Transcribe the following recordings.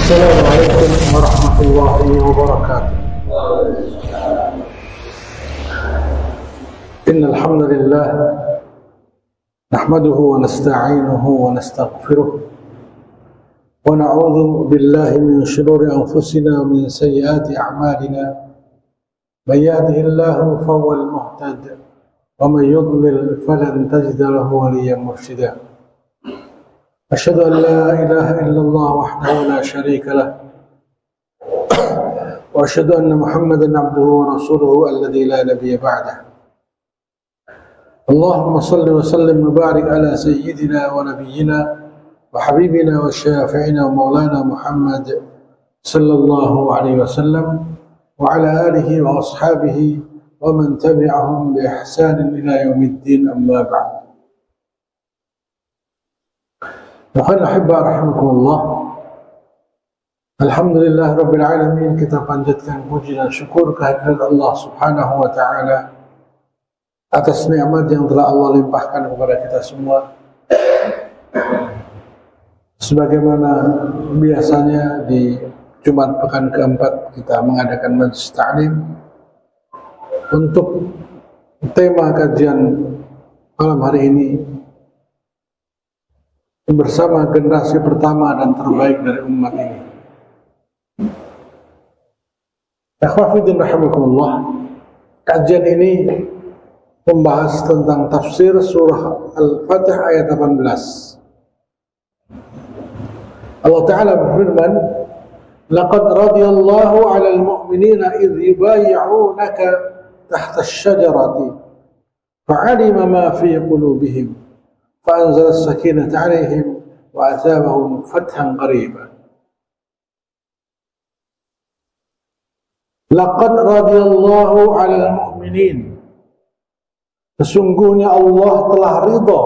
السلام عليكم ورحمة الله وبركاته. إن الحمد لله نحمده ونستعينه ونستغفره ونعوذ بالله من شرور أنفسنا ومن سيئات أعمالنا. من يهده الله فهو المهتد ومن يضلل فلن تجد له وليا مرشدا. أشهد أن لا إله إلا الله وحده لا شريك له وأشهد أن محمدا عبده ورسوله الذي لا نبي بعده. اللهم صل وسلم وبارك على سيدنا ونبينا وحبيبنا وشافعنا ومولانا محمد صلى الله عليه وسلم وعلى آله وأصحابه ومن تبعهم بإحسان إلى يوم الدين. أما بعد. Alhamdulillah rahimakumullah. Alhamdulillah rabbil alamin. Kita panjatkan puji dan syukur kehadirat Allah Subhanahu wa taala atas nikmat yang telah Allah limpahkan kepada kita semua. Sebagaimana biasanya di Jumat pekan keempat kita mengadakan majelis ta'lim untuk tema kajian malam hari ini bersama generasi pertama dan terbaik dari umat ini. Akhwafidin rahimakumullah. Kajian ini membahas tentang tafsir surah Al-Fatih ayat 18. Allah Ta'ala berfirman, "Laqad radiyallahu 'alal mu'minina idh yubayyi'unaka tahta asy-syajarati fa'alima ma fi qulubihim فأنزل السكينة عليهم وأثابهم فتحا قريبا." لقد رضي الله على المؤمنين. Sesungguhnya Allah telah ridha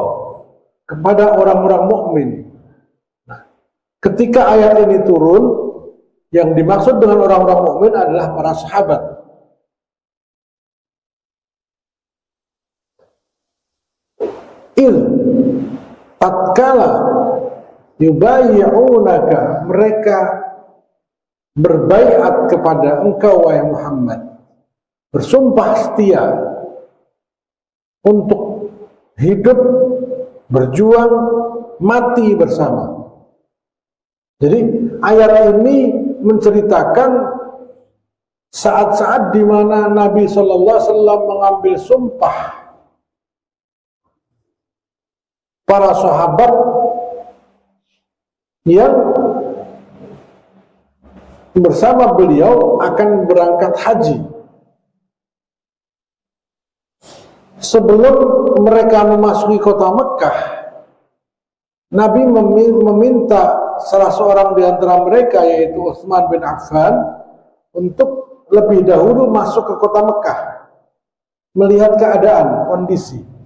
kepada orang-orang mukmin. Ketika ayat ini turun, yang dimaksud dengan orang-orang mukmin adalah para sahabat. Tatkala yubayyi'unaka, mereka berbaiat kepada engkau wahai Muhammad, bersumpah setia untuk hidup, berjuang, mati bersama. Jadi ayat ini menceritakan saat-saat di mana Nabi sallallahu alaihi wasallam mengambil sumpah para sahabat yang bersama beliau akan berangkat haji. Sebelum mereka memasuki kota Mekah, Nabi meminta salah seorang di antara mereka, yaitu Utsman bin Affan, untuk lebih dahulu masuk ke kota Mekah, melihat keadaan, kondisi.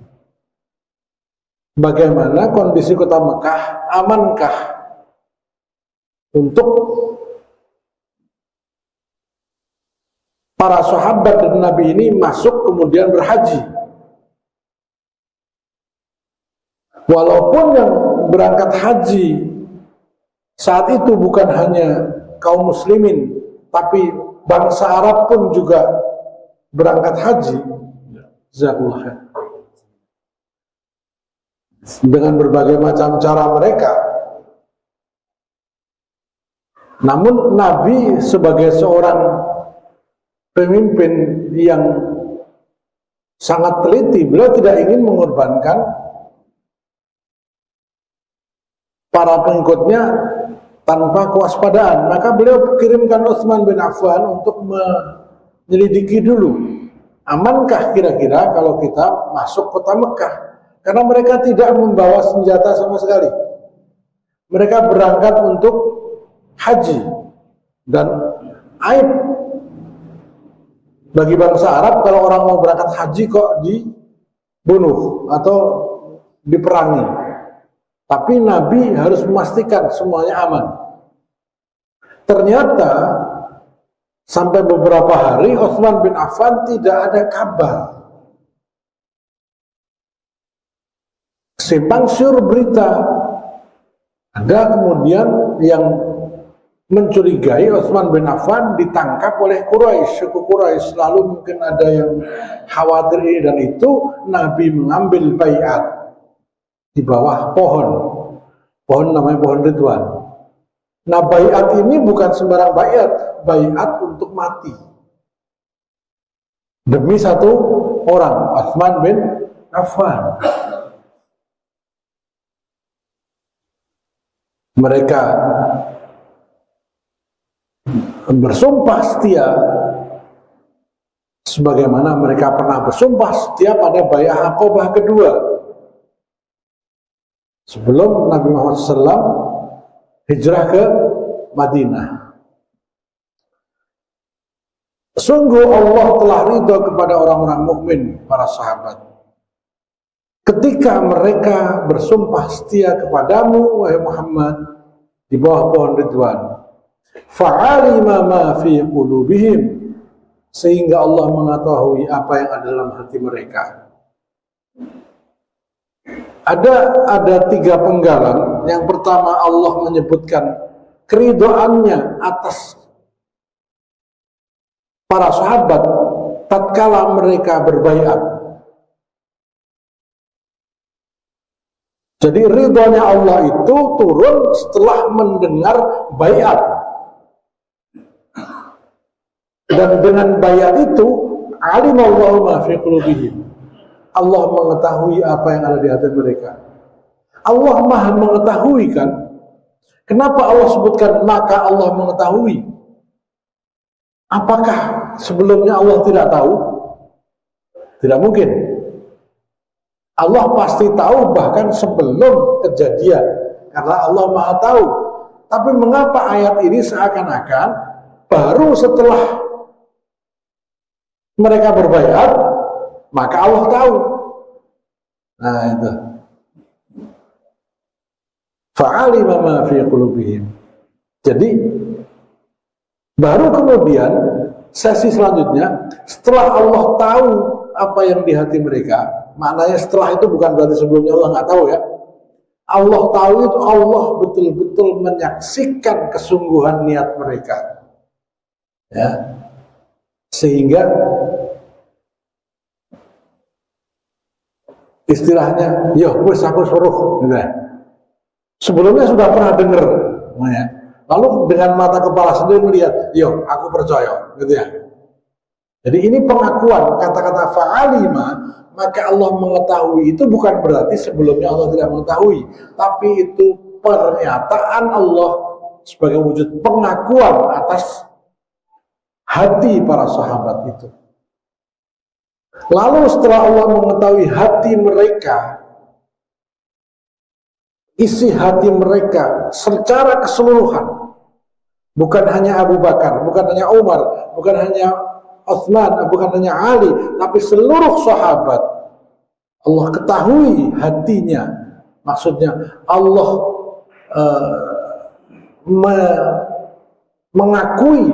Bagaimana kondisi kota Mekah, amankah untuk para sahabat dan Nabi ini masuk kemudian berhaji. Walaupun yang berangkat haji saat itu bukan hanya kaum muslimin, tapi bangsa Arab pun juga berangkat haji. Jazakallahu khair. Dengan berbagai macam cara mereka. Namun Nabi sebagai seorang pemimpin yang sangat teliti, beliau tidak ingin mengorbankan para pengikutnya tanpa kewaspadaan. Maka beliau kirimkan Utsman bin Affan untuk menyelidiki dulu, amankah kira-kira kalau kita masuk kota Mekah. Karena mereka tidak membawa senjata sama sekali. Mereka berangkat untuk haji. Dan aib bagi bangsa Arab kalau orang mau berangkat haji kok dibunuh atau diperangi. Tapi Nabi harus memastikan semuanya aman. Ternyata sampai beberapa hari Utsman bin Affan tidak ada kabar. Simpang siur berita. Ada kemudian yang mencurigai Utsman bin Affan ditangkap oleh Quraisy, suku Quraisy. Lalu mungkin ada yang khawatir ini dan itu, Nabi mengambil baiat di bawah pohon namanya pohon Ridwan. Nah, baiat ini bukan sembarang baiat untuk mati demi satu orang, Utsman bin Affan. Mereka bersumpah setia sebagaimana mereka pernah bersumpah setia pada bai'ah Aqabah kedua sebelum Nabi Muhammad SAW hijrah ke Madinah. Sungguh Allah telah ridho kepada orang-orang mukmin, para sahabat, ketika mereka bersumpah setia kepadamu, wahai Muhammad, di bawah pohon Ridwan. Fa'alima ma fi qulubihim, sehingga Allah mengetahui apa yang ada dalam hati mereka. Ada tiga penggalan. Yang pertama, Allah menyebutkan keridhaannya atas para sahabat tatkala mereka berbaiat. Jadi ridhonya Allah itu turun setelah mendengar baiat. Dan dengan baiat itu, alimallahu ma fi qulubihim, Allah mengetahui apa yang ada di hati mereka. Allah Maha mengetahui, kan? Kenapa Allah sebutkan maka Allah mengetahui? Apakah sebelumnya Allah tidak tahu? Tidak mungkin. Allah pasti tahu bahkan sebelum kejadian, karena Allah Maha tahu. Tapi mengapa ayat ini seakan-akan baru setelah mereka berbaiat maka Allah tahu? Nah, itu. Fa'alima ma fi qulubihim. Jadi baru kemudian sesi selanjutnya, setelah Allah tahu apa yang di hati mereka, maknanya setelah itu bukan berarti sebelumnya Allah nggak tahu, ya. Allah tahu itu, Allah betul-betul menyaksikan kesungguhan niat mereka, ya, sehingga istilahnya, yo, wis aku suruh, gitu ya. Sebelumnya sudah pernah dengar, ya. Lalu dengan mata kepala sendiri melihat, yo, aku percaya, gitu ya. Jadi ini pengakuan, kata-kata fa'alima, maka Allah mengetahui, itu bukan berarti sebelumnya Allah tidak mengetahui, tapi itu pernyataan Allah sebagai wujud pengakuan atas hati para sahabat itu. Lalu setelah Allah mengetahui hati mereka, isi hati mereka secara keseluruhan, bukan hanya Abu Bakar, bukan hanya Umar, bukan hanya Utsman, bukan hanya Ali, tapi seluruh sahabat, Allah ketahui hatinya. Maksudnya Allah mengakui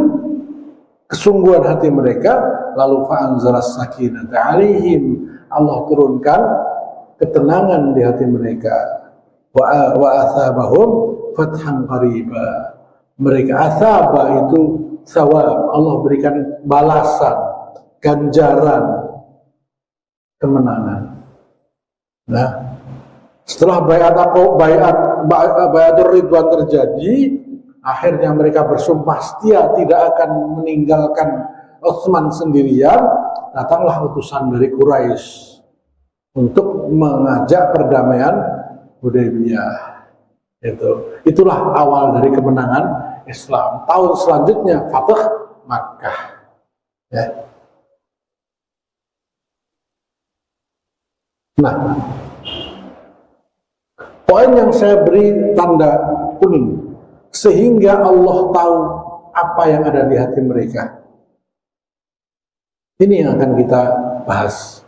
kesungguhan hati mereka. Lalu fa'anzalas sakinata 'alaihim, Allah turunkan ketenangan di hati mereka. Wa athabahum fathan qariba. Mereka athaba itu sawab, Allah berikan balasan, ganjaran, kemenangan. Nah, setelah baiatur Ridwan terjadi, akhirnya mereka bersumpah setia tidak akan meninggalkan Utsman sendirian. Datanglah utusan dari Quraisy untuk mengajak perdamaian Hudaybiyah. Itulah awal dari kemenangan Islam. Tahun selanjutnya Fatah Makkah, ya. Nah, poin yang saya beri tanda kuning, sehingga Allah tahu apa yang ada di hati mereka. Ini yang akan kita bahas.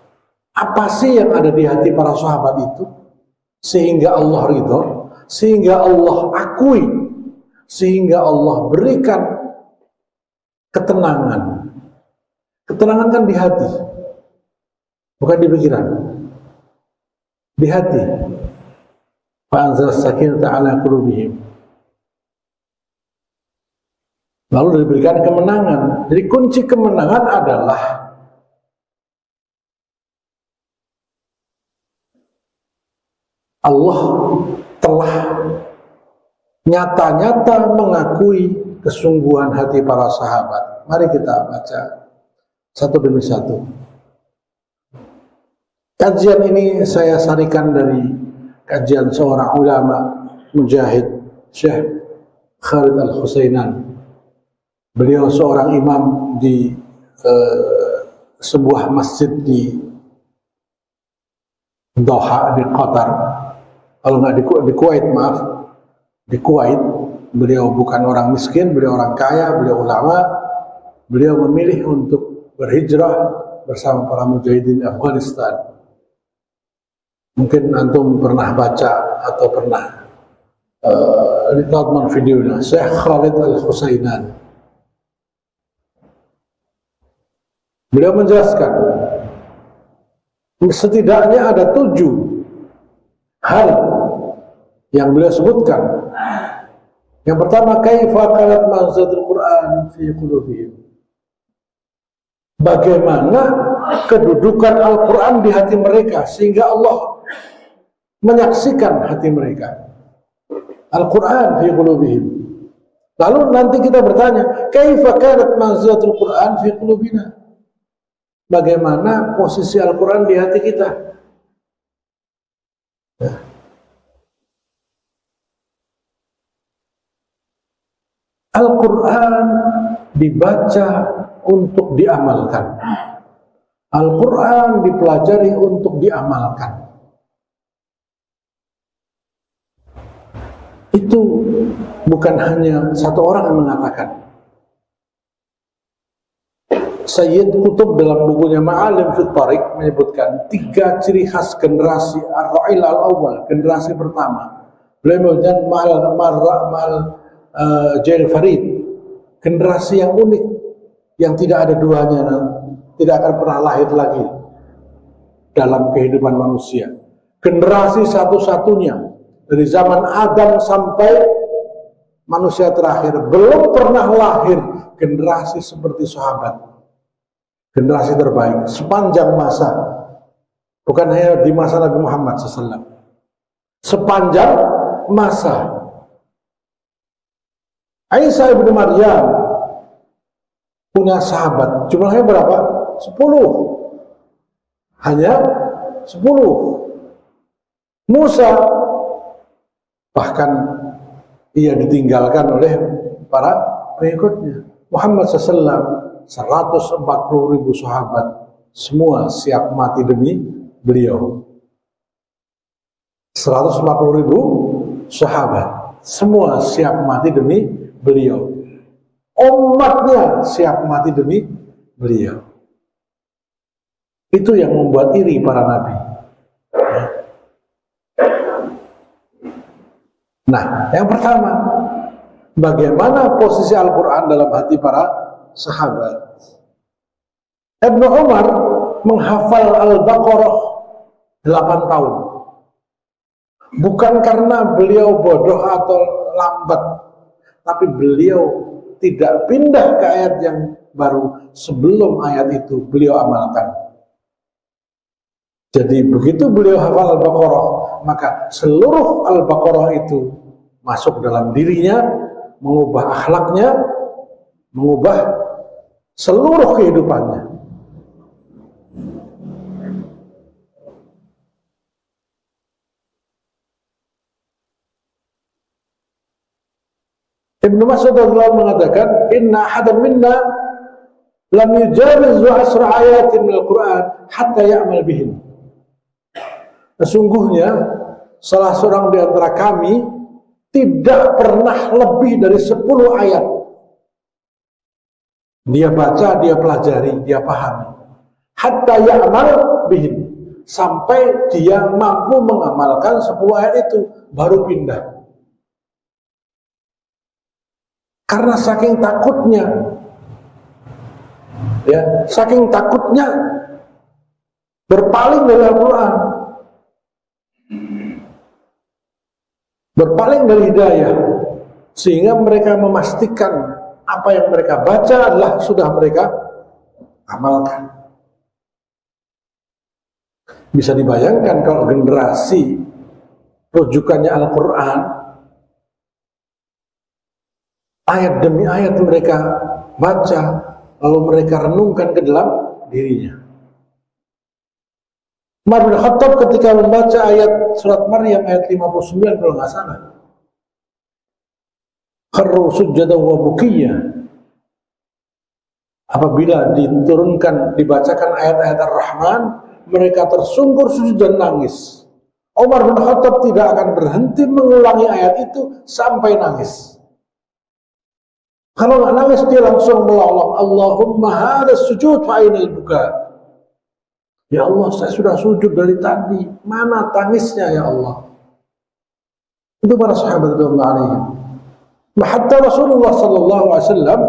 Apa sih yang ada di hati para sahabat itu sehingga Allah ridho, sehingga Allah akui, sehingga Allah berikan ketenangan. Ketenangan kan di hati, bukan di pikiran, di hati. Fa'anzalas sakinata 'ala qulubihim. lalu diberikan kemenangan. Jadi kunci kemenangan adalah Allah telah nyata-nyata mengakui kesungguhan hati para sahabat. Mari kita baca satu demi satu. Kajian ini saya sarikan dari kajian seorang ulama mujahid, Syekh Khalid Al-Husainan. Beliau seorang imam di sebuah masjid di Doha di Qatar. Kalau nggak di Kuwait, maaf, di Kuwait. Beliau bukan orang miskin, beliau orang kaya, beliau ulama. Beliau memilih untuk berhijrah bersama para mujahidin Afghanistan. Mungkin antum pernah baca atau pernah nonton videonya Syekh Khalid Al-Husainan. Beliau menjelaskan setidaknya ada 7 hal yang beliau sebutkan. Yang pertama, kaifa kanat manzilatul Quran fi qulubihim. Bagaimana kedudukan Al-Quran di hati mereka sehingga Allah menyaksikan hati mereka. Al-Quran fi qulubihim. Lalu nanti kita bertanya, kaifa kanat manzilatul Quran fi qulubina? Bagaimana posisi Al-Quran di hati kita? Ya. Al-Quran dibaca untuk diamalkan. Al-Quran dipelajari untuk diamalkan. Itu bukan hanya satu orang yang mengatakan. Sayyid Qutb dalam bukunya Ma'alim Fit Thariq menyebutkan 3 ciri khas generasi Ar-Ra'il Al-Awwal, generasi pertama. Beliau menyebutkan Ma'al Jail Farid, generasi yang unik, yang tidak ada duanya, tidak akan pernah lahir lagi dalam kehidupan manusia. Generasi satu-satunya dari zaman Adam sampai manusia terakhir, belum pernah lahir generasi seperti sahabat. Generasi terbaik sepanjang masa, bukan hanya di masa Nabi Muhammad SAW, sepanjang masa. Isa ibnu Maryam punya sahabat, jumlahnya berapa? 10. Hanya 10. Musa bahkan ia ditinggalkan oleh para pengikutnya. Muhammad SAW 140.000 sahabat, semua siap mati demi beliau. 140.000 sahabat, semua siap mati demi beliau. Umatnya siap mati demi beliau. Itu yang membuat iri para nabi. Nah, yang pertama, bagaimana posisi Al-Quran dalam hati para sahabat. Ibnu Umar menghafal Al-Baqarah 8 tahun. Bukan karena beliau bodoh atau lambat, tapi beliau tidak pindah ke ayat yang baru sebelum ayat itu beliau amalkan. Jadi begitu beliau hafal Al-Baqarah, maka seluruh Al-Baqarah itu masuk dalam dirinya, mengubah akhlaknya, mengubah seluruh kehidupannya. Ibnu Mas'ud radhiyallahu mengatakan, "Inna ahadan minna lam yujawiz asra ayatin minal Qur'an hatta ya'mal bihim." Sesungguhnya salah seorang di antara kami tidak pernah lebih dari 10 ayat dia baca, dia pelajari, dia pahami. Hatta ya'mal bihim, sampai dia mampu mengamalkan 10 ayat itu, baru pindah. Karena saking takutnya, ya, saking takutnya berpaling dari Al-Quran, berpaling dari hidayah, sehingga mereka memastikan Apa yang mereka baca adalah sudah mereka amalkan. Bisa dibayangkan kalau generasi rujukannya Al-Quran, ayat demi ayat mereka baca, lalu mereka renungkan ke dalam dirinya. Umar bin Khattab ketika membaca ayat surat Maryam ayat 59 kalau nggak salah, kharru sujjadan wa bukiyya. Apabila diturunkan, dibacakan ayat-ayat Ar-Rahman, mereka tersungkur sujud dan nangis. Umar bin Khattab tidak akan berhenti mengulangi ayat itu sampai nangis. Kalau nggak nangis dia langsung melolong, Allahumma hadha sujud fa ainal buka. Ya Allah, saya sudah sujud dari tadi, mana tangisnya ya Allah? Itu para sahabat radhiyallahu anhum. Hatta Rasulullah sallallahu alaihi wasallam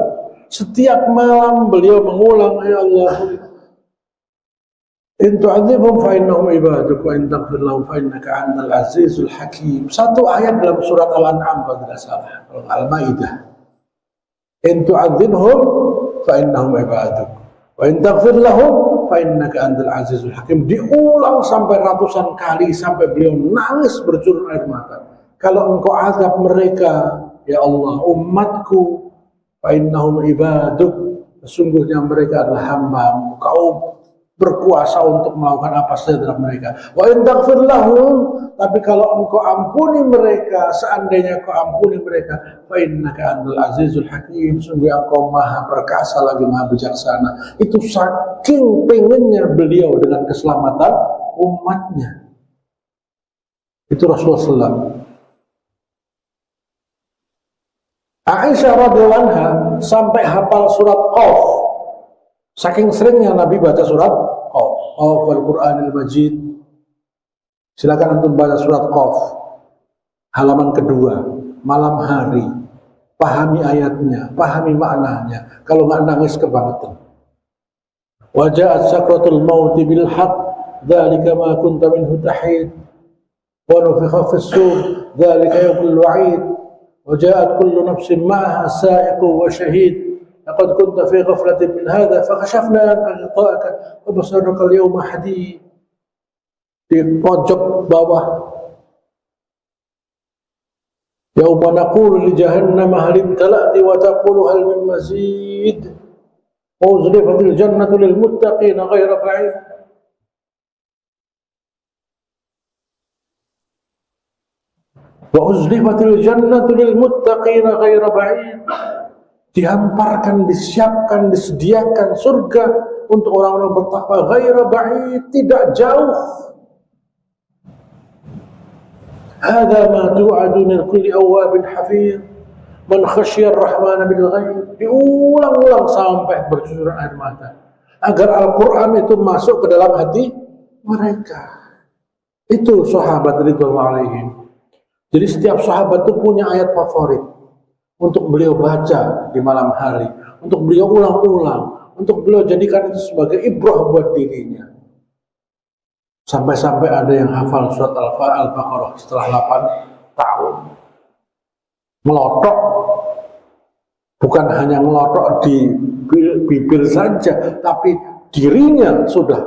setiap malam beliau mengulang, ya Allah, in tu'adzibhum fa innahum ibaduk wa in taghfir lahum fa innaka antal azizul hakim. Satu ayat dalam surat Al-An'am kalau tidak salah, Al-Maidah. In tu'adzibhum fa innahum ibaduk wa in taghfir lahum fa innaka antal azizul hakim. Diulang sampai ratusan kali sampai beliau nangis bercurah air mata. Kalau engkau azab mereka, ya Allah, umatku, fa innahum ibaduk, sesungguhnya mereka adalah hamba-Mu, Kau berkuasa untuk melakukan apa saja terhadap mereka. Wa in taghfir lahum, tapi kalau engkau ampuni mereka, seandainya kau ampuni mereka, fa innaka antal azizul hakim, sungguh engkau maha perkasa lagi maha bijaksana. Itu saking pengennya beliau dengan keselamatan umatnya. Itu Rasulullah SAW. Aisyah radhiyallahu anha sampai hafal surat Qaf. Saking seringnya Nabi baca surat Qaf. Qaf Al-Qur'anil Majid. Silakan antum baca surat Qaf. Halaman kedua, malam hari. Pahami ayatnya, pahami maknanya. Kalau nggak nangis kebangetan. Wa ja'at sakratul maut bil haqq, dzalika ma kunta minhu tahid. Wa nufikha fis-sur, dzalika yawmul wa'id. وجاءت كل نفس معها سائق وشهيد لقد كنت في غفلة من هذا فكشفنا عنك غطاءك وبصرك اليوم حديد. Di pojok bawah, yauma naqulu li jahannam hal imtala'ti wa taqulu hal min mazid wa uzlifatil jannatu lil muttaqin ghayra ba'id. Wa uzlifatil jannatu lil muttaqina ghaira ba'id. Dihamparkan, disiapkan, disediakan surga untuk orang-orang bertakwa ghaira ba'id, tidak jauh. Hadza ma tu'adun li kulli awwabin hafiz man khasyiyar rahmana bil ghaib. Diulang-ulang sampai bercucuran air mata agar Al-Qur'an itu masuk ke dalam hati mereka. Itu sahabat ridwanullah alaihim. Jadi setiap sahabat itu punya ayat favorit untuk beliau baca di malam hari, untuk beliau ulang-ulang, untuk beliau jadikan itu sebagai ibrah buat dirinya. Sampai-sampai ada yang hafal surat Al-Baqarah setelah 8 tahun. Melotok, bukan hanya melotok di bibir saja, tapi dirinya sudah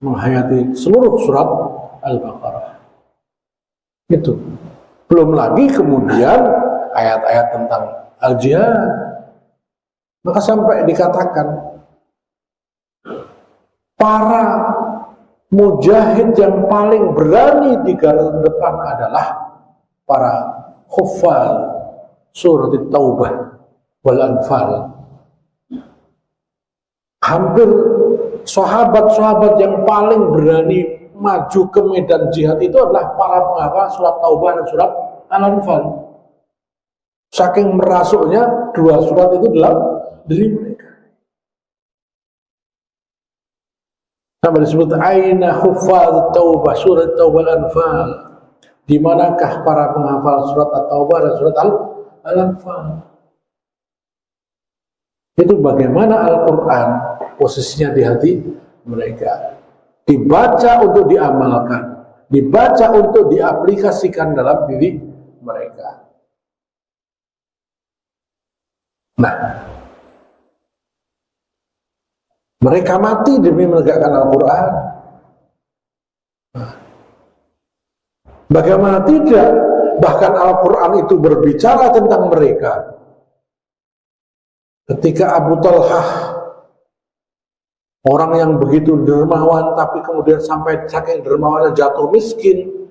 menghayati seluruh surat Al-Baqarah. Itu belum lagi kemudian ayat-ayat tentang al-jihad. Maka sampai dikatakan para mujahid yang paling berani di garis depan adalah para khuffal surat Taubah wal Anfal. Hampir sahabat-sahabat yang paling berani maju ke medan jihad itu adalah para penghafal surat Taubah dan surat Al-Anfal. Saking merasuknya dua surat itu dalam diri mereka. Sampai disebut aina huffaz Taubah, surat Taubah Al-Anfal. Di manakah para penghafal surat At-Taubah dan surat Al-Anfal? Itu bagaimana Al-Qur'an posisinya di hati mereka. Dibaca untuk diamalkan, dibaca untuk diaplikasikan dalam diri mereka. Nah, mereka mati demi menegakkan Al-Quran. Bagaimana tidak? Bahkan Al-Quran itu berbicara tentang mereka. Ketika Abu Talhah, orang yang begitu dermawan, tapi kemudian sampai saking dermawannya jatuh miskin,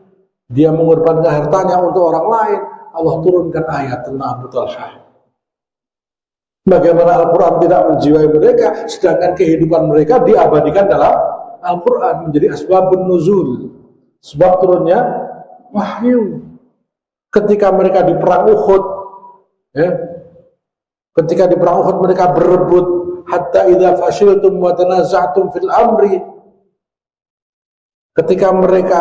dia mengorbankan hartanya untuk orang lain, Allah turunkan ayat tentang Abu Talhah. Bagaimana Al-Quran tidak menjiwai mereka, sedangkan kehidupan mereka diabadikan dalam Al-Quran, menjadi asbabun nuzul, sebab turunnya wahyu. Ketika mereka di perang Uhud, ya, ketika di perang Uhud mereka berebut, hatta idza fashiltum wa tanaza'tum fil amri. Ketika mereka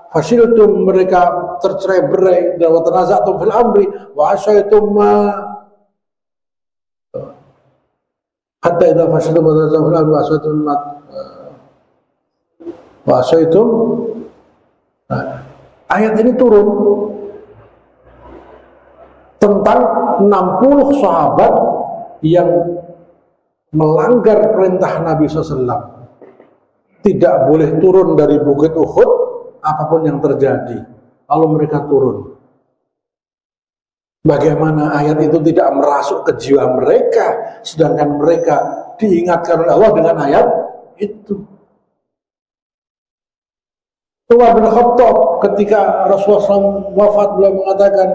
fashiltum, mereka tercerai-berai, dan wa tanaza'tum fil amri wa asyaitum hatta idza fashiltum wa tanaza'tum fil amri wa asyaitum. Ayat ini turun tentang 60 sahabat yang melanggar perintah Nabi SAW. Tidak boleh turun dari bukit Uhud apapun yang terjadi. Lalu mereka turun. Bagaimana ayat itu tidak merasuk ke jiwa mereka, sedangkan mereka diingatkan oleh Allah dengan ayat itu. Umar bin Khattab ketika Rasulullah SAW wafat, beliau mengatakan,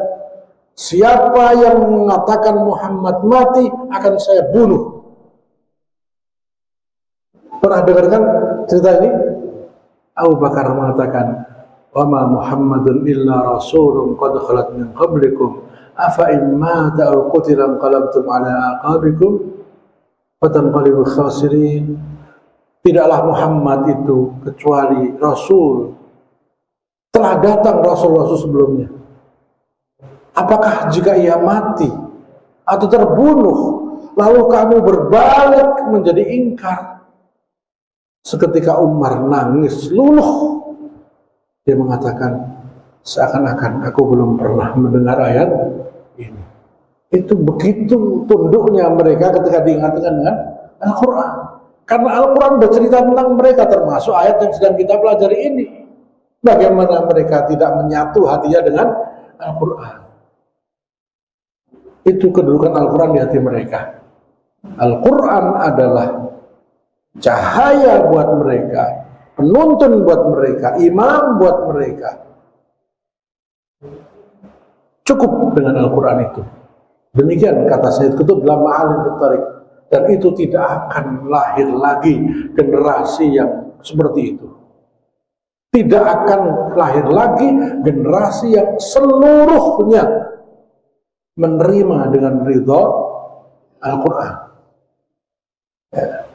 siapa yang mengatakan Muhammad mati akan saya bunuh. Pernah dengarkan cerita ini? Abu Bakar mengatakan, wa ma Muhammadun illa rasulun qad khalat min qablikum afa in mata aw qutila qalabtum ala aqabikum fatanqalibu khasirin. Tidaklah Muhammad itu kecuali rasul. Telah datang rasul-rasul sebelumnya. Apakah jika ia mati atau terbunuh, lalu kamu berbalik menjadi ingkar? Seketika Umar nangis luluh. Dia mengatakan, seakan-akan aku belum pernah mendengar ayat ini. Itu begitu tunduknya mereka ketika diingatkan dengan Al-Quran. Karena Al-Quran bercerita tentang mereka, termasuk ayat yang sedang kita pelajari ini. Bagaimana mereka tidak menyatu hatinya dengan Al-Quran. Itu kedudukan Al-Quran di hati mereka. Al-Quran adalah cahaya buat mereka, penuntun buat mereka, imam buat mereka. Cukup dengan Al-Quran itu. Demikian kata Sayyid Qutb dalam Ma'alim At-Tariq. Dan itu tidak akan lahir lagi generasi yang seperti itu. Tidak akan lahir lagi generasi yang seluruhnya menerima dengan ridha Al-Quran. Ya.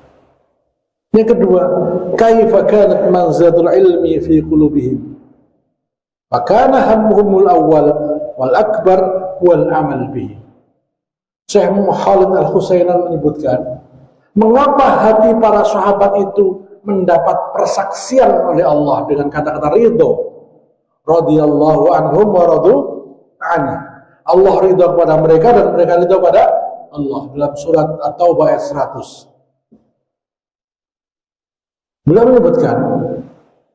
Yang kedua, kaifa kanat manzilatul ilmi fi qulubihim? Fakana hammuhumul awwal wal akbar wal amal bihi. Syekh Khalid Al-Husainan menyebutkan, mengapa hati para sahabat itu mendapat persaksian oleh Allah dengan kata-kata ridho. Radhiyallahu anhum wa radu anhu. Allah ridho kepada mereka dan mereka ridho kepada Allah. Dalam surat At-Taubah ayat 100. Beliau menyebutkan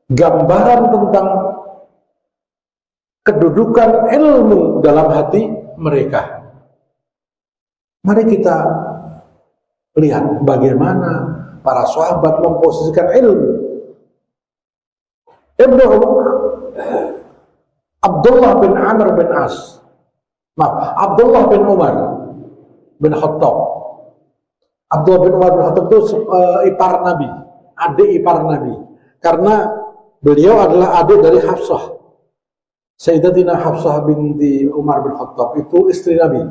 gambaran tentang kedudukan ilmu dalam hati mereka. Mari kita lihat bagaimana para sahabat memposisikan ilmu. Ibnu Abdullah bin Amr bin As, Abdullah bin Umar bin Khattab. Abdullah bin Umar bin Khattab itu ipar Nabi, adik ipar Nabi. Karena beliau adalah adik dari Hafsah. Sayyidatina Hafsah binti Umar bin Khattab itu istri Nabi,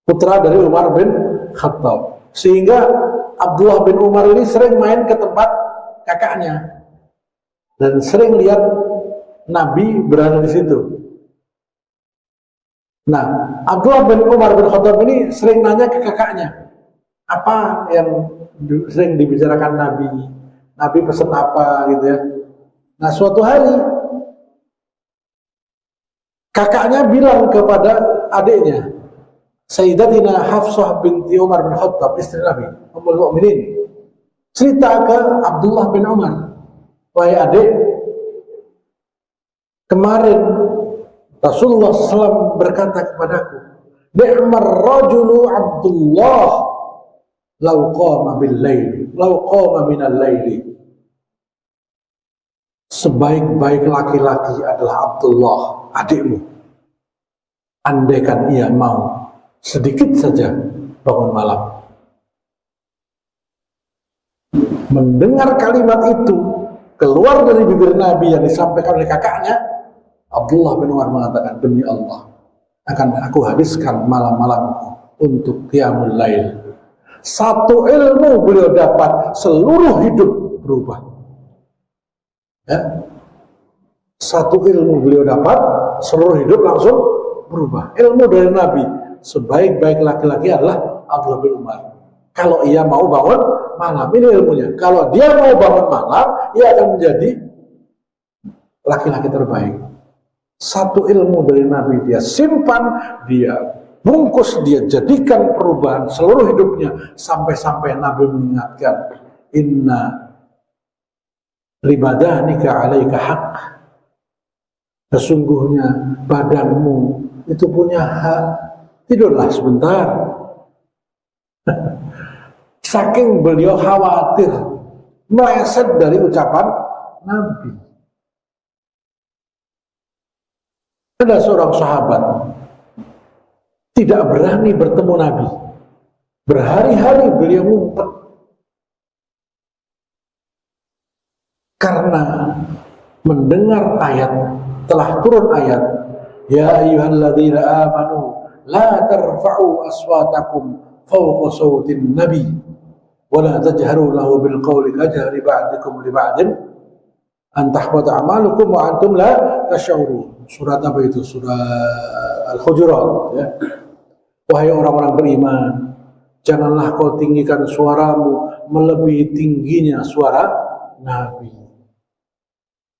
putra dari Umar bin Khattab. Sehingga Abdullah bin Umar ini sering main ke tempat kakaknya dan sering lihat Nabi berada di situ. Nah, Abdullah bin Umar bin Khattab ini sering nanya ke kakaknya, apa yang sering dibicarakan Nabi, Nabi pesan apa gitu ya. Nah, suatu hari kakaknya bilang kepada adiknya, Sayyidatina Hafsah binti Umar bin Khattab, istri Nabi, Ummul Mukminin, cerita ke Abdullah bin Umar, wahai adik, kemarin Rasulullah SAW berkata kepadaku, ni'mar rajulu Abdullah law qama bil laili, law qama minal laili. Sebaik-baik laki-laki adalah Abdullah, adikmu, andaikan ia mau sedikit saja bangun malam. Mendengar kalimat itu keluar dari bibir Nabi yang disampaikan oleh kakaknya, Abdullah bin Umar mengatakan, demi Allah, akan aku habiskan malam-malamku untuk qiyamul lail. Satu ilmu beliau dapat, seluruh hidup berubah. Ya. Satu ilmu beliau dapat, seluruh hidup langsung berubah. Ilmu dari Nabi, sebaik-baik laki-laki adalah Abdullah bin Umar. Kalau ia mau bangun malam, ini ilmunya. Kalau dia mau bangun malam, ia akan menjadi laki-laki terbaik. Satu ilmu dari Nabi dia simpan, dia bungkus, dia jadikan perubahan seluruh hidupnya, sampai-sampai Nabi mengingatkan, inna libadanika alaika haq. Sesungguhnya badanmu itu punya hak. Tidurlah sebentar. Saking beliau khawatir meleset dari ucapan Nabi. Ada seorang sahabat tidak berani bertemu Nabi. Berhari-hari beliau ngumpet karena mendengar ayat, telah turun ayat, ya ayyuhalladzina amanu la tarfa'u aswatakum fawqa sawtin nabi wa la tajharu lahu bil qawli kajhari ba'dikum li ba'din an tahbata a'malukum wa antum la tash'urun. Surat apa itu? Surah Al-Hujurat, ya. Wahai orang-orang beriman, janganlah kau tinggikan suaramu melebihi tingginya suara Nabi.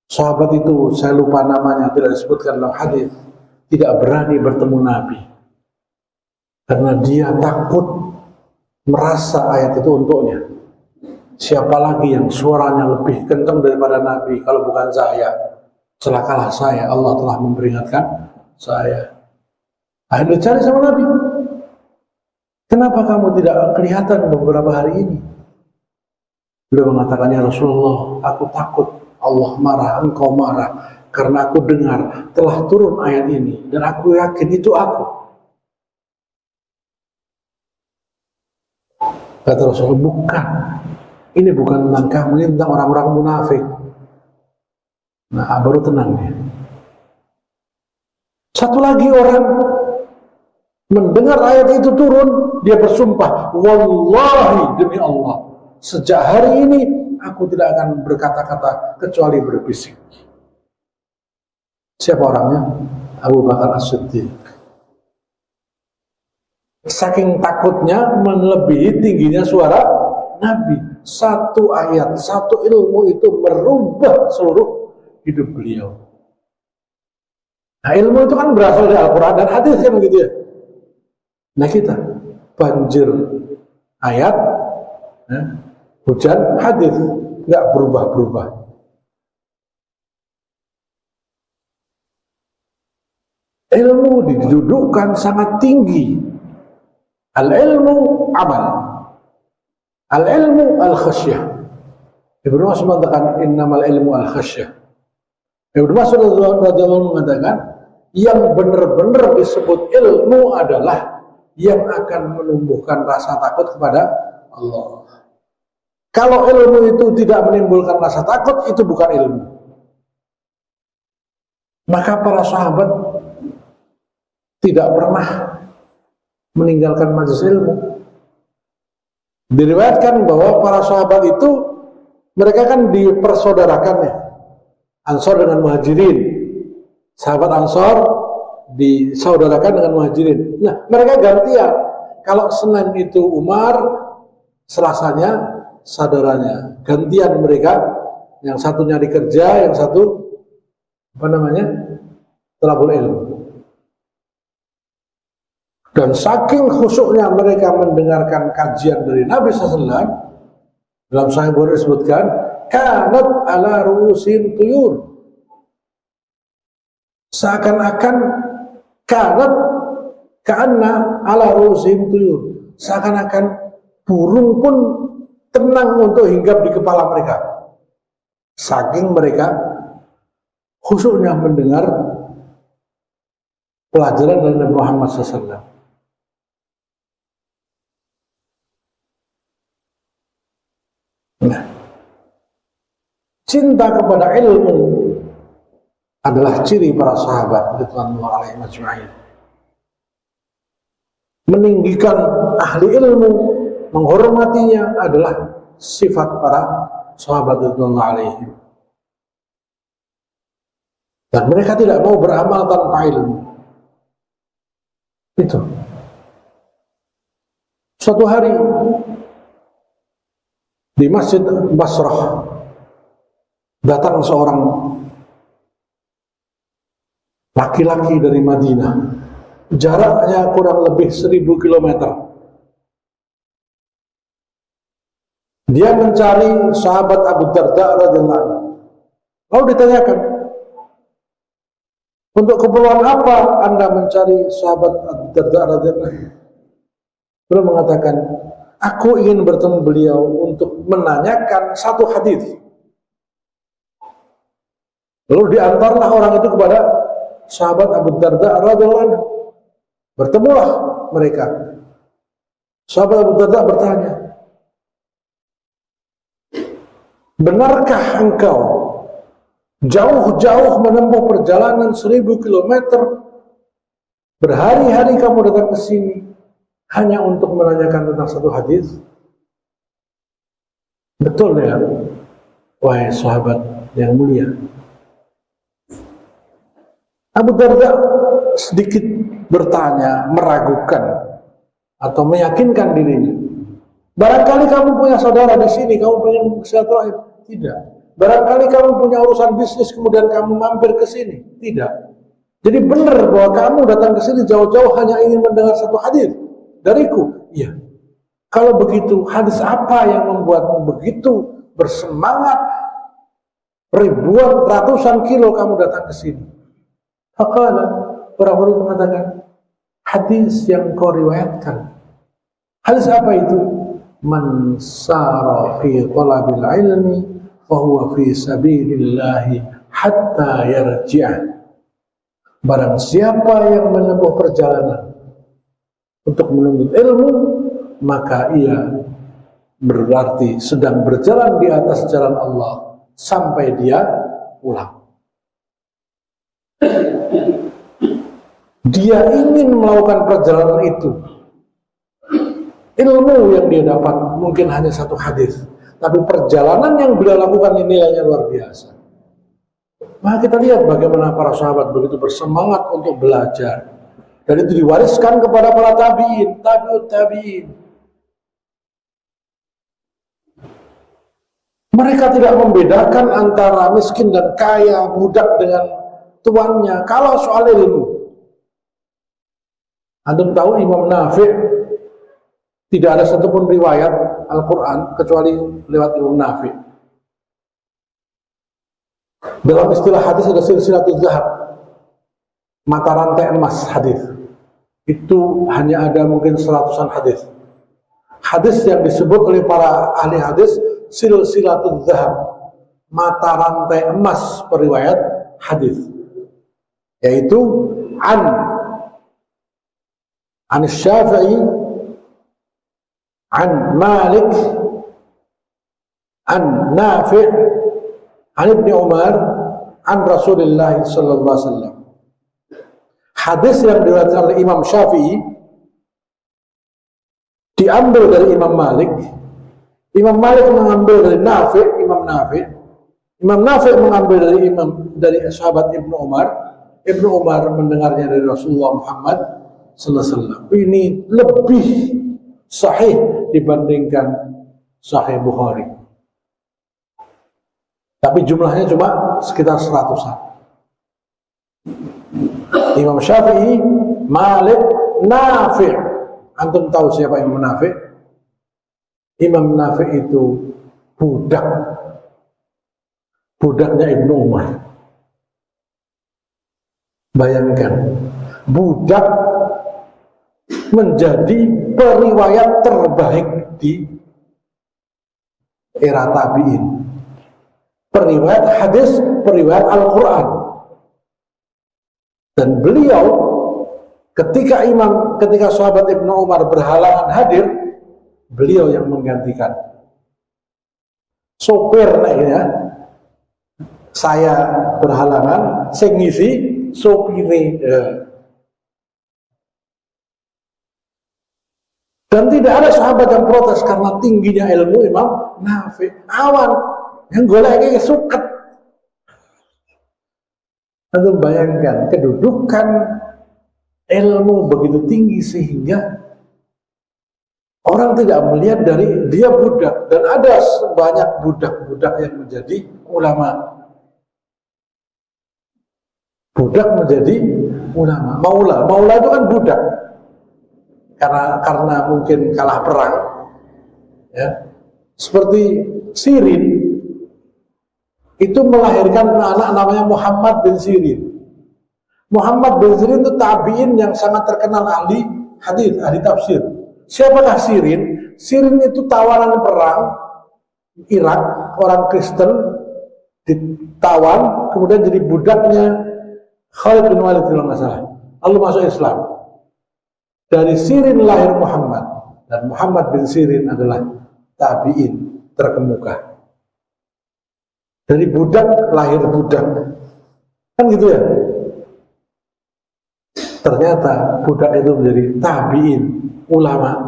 Sahabat itu, saya lupa namanya, tidak disebutkan dalam hadis, tidak berani bertemu Nabi karena dia takut merasa ayat itu untuknya. Siapa lagi yang suaranya lebih kencang daripada Nabi kalau bukan saya? Celakalah saya, Allah telah memperingatkan saya. Akhirnya cari sama Nabi. Kenapa kamu tidak kelihatan beberapa hari ini? Beliau mengatakan, ya Rasulullah, aku takut Allah marah, engkau marah, karena aku dengar telah turun ayat ini dan aku yakin itu aku. Kata Rasulullah, bukan, ini bukan tentang kamu, ini tentang orang-orang munafik. Nah, baru tenang dia. Satu lagi orang mendengar ayat itu turun, dia bersumpah, wallahi, demi Allah, sejak hari ini aku tidak akan berkata-kata kecuali berbisik. Siapa orangnya? Abu Bakar As-Siddiq. Saking takutnya melebihi tingginya suara Nabi. Satu ayat, satu ilmu itu merubah seluruh hidup beliau. Nah, ilmu itu kan berasal dari Al-Quran dan hadis, kan begitu ya. Nah, kita banjir ayat, ya, hujan hadis, nggak berubah-berubah. Ilmu didudukkan sangat tinggi. Al-ilmu amal, al-ilmu al-khasyah. Ibnu Mas'ud mengatakan innamal ilmu al-khasyah. Ibnu Mas'ud radhiyallahu mengatakan yang benar-benar disebut ilmu adalah yang akan menumbuhkan rasa takut kepada Allah. Kalau ilmu itu tidak menimbulkan rasa takut, itu bukan ilmu. Maka para sahabat tidak pernah meninggalkan majelis ilmu. Diriwayatkan bahwa para sahabat itu mereka kan dipersaudarakan ya, Ansor dengan Muhajirin. Sahabat Ansor disaudarakan dengan Muhajirin. Nah, mereka gantian. Kalau Senin itu Umar, Selasanya saudaranya. Gantian mereka. Yang satu nyari kerja, yang satu thalabul ilmu. Dan saking khusyuknya mereka mendengarkan kajian dari Nabi SAW, dalam Sahih Bukhari disebutkan, kanat ala ru'usin tuyur. Seakan-akan kanat ka'anna ala ru'usin tuyur. Seakan-akan burung pun tenang untuk hinggap di kepala mereka. Saking mereka khusyuknya mendengar pelajaran dari Nabi Muhammad SAW. Nah, cinta kepada ilmu adalah ciri para sahabat radhiyallahu alaihim ajma'in. Meninggikan ahli ilmu, menghormatinya adalah sifat para sahabat radhiyallahu alaihim. Dan mereka tidak mau beramal tanpa ilmu. Itu. Suatu hari di Masjid Basrah datang seorang laki-laki dari Madinah, jaraknya kurang lebih 1000 km. Dia mencari sahabat Abu Darda radhiyallahu anhu. Lalu ditanyakan, untuk keperluan apa Anda mencari sahabat Abu Darda radhiyallahu anhu? Beliau mengatakan, aku ingin bertemu beliau untuk menanyakan satu hadis. Lalu diantarlah orang itu kepada sahabat Abu Darda radhiyallahu anhu. Bertemulah mereka. Sahabat Abu Darda bertanya, benarkah engkau jauh-jauh menempuh perjalanan 1000 km, berhari-hari kamu datang ke sini hanya untuk menanyakan tentang satu hadis? Betul ya, wahai sahabat yang mulia. Abu Darda sedikit bertanya, meragukan atau meyakinkan dirinya. Barangkali kamu punya saudara di sini, kamu pengen silaturahim? Tidak. Barangkali kamu punya urusan bisnis, kemudian kamu mampir ke sini? Tidak. Jadi benar bahwa kamu datang ke sini jauh-jauh hanya ingin mendengar satu hadis dariku? Iya. Kalau begitu, hadis apa yang membuatmu begitu bersemangat ribuan, ratusan kilo kamu datang ke sini? Faqala, orang-orang mengatakan, hadis yang kau riwayatkan. Hadis apa itu? Man sara fi talabil ilmi fahuwa fi sabilillahi hatta yarji'ah. Barang siapa yang menempuh perjalanan untuk menuntut ilmu, maka ia berarti sedang berjalan di atas jalan Allah sampai dia pulang. Dia ingin melakukan perjalanan itu. Ilmu yang dia dapat mungkin hanya satu hadis, tapi perjalanan yang beliau lakukan ini nilainya luar biasa. Maka kita lihat bagaimana para sahabat begitu bersemangat untuk belajar. Dan itu diwariskan kepada para tabi'in, tabi'ut tabi'in. Mereka tidak membedakan antara miskin dan kaya, budak dengan tuannya kalau soal ilmu. Antum tahu Imam Nafi' tidak ada satupun riwayat Al-Quran kecuali lewat Imam Nafi'. Dalam istilah hadis ada silsilatul zahab, mata rantai emas hadis. Itu hanya ada mungkin 100-an hadis. Hadis yang disebut oleh para ahli hadis silsilatul zahab, mata rantai emas periwayat hadis, yaitu an Syafi'i, an Malik, an Nafi', an Ibni Umar, an Rasulullah sallallahu alaihi wasallam. Hadis yang diriwayatkan oleh Imam Syafi'i diambil dari Imam Malik. Imam Malik mengambil dari Nafi', Imam Nafi' mengambil dari sahabat Ibnu Umar. Ibnu Umar mendengarnya dari Rasulullah Muhammad sallallahu alaihi wasallam. Ini lebih sahih dibandingkan Sahih Bukhari. Tapi jumlahnya cuma sekitar 100-an. Imam Syafi'i, Malik, Nafi'. Antum tahu siapa Imam Nafi'? Imam Nafi' itu budaknya Ibnu Umar. Bayangkan, budak menjadi periwayat terbaik di era tabi'in. Periwayat hadis, periwayat Al-Quran. Dan beliau ketika sahabat Ibnu Umar berhalangan hadir, beliau yang menggantikan. Sopir naiknya, saya berhalangan, saya ngisi sopire. Dan tidak ada sahabat yang protes karena tingginya ilmu Imam Nafi'. Awan yang golek kayak suket. Anda bayangkan kedudukan ilmu begitu tinggi sehingga orang tidak melihat dari dia budak, dan ada banyak budak-budak yang menjadi ulama. Budak menjadi ulama. Maula itu kan budak. Karena mungkin kalah perang, ya. Seperti Sirin itu melahirkan anak namanya Muhammad bin Sirin. Muhammad bin Sirin itu tabi'in yang sangat terkenal ahli hadis, ahli tafsir. Siapakah Sirin? Sirin itu tawanan perang Irak, orang Kristen ditawan, kemudian jadi budaknya Khalid bin Walid kalau nggak salah. Lalu masuk Islam. Dari Sirin lahir Muhammad, dan Muhammad bin Sirin adalah tabi'in terkemuka. Dari budak lahir budak, kan gitu ya. Ternyata budak itu menjadi tabi'in, ulama.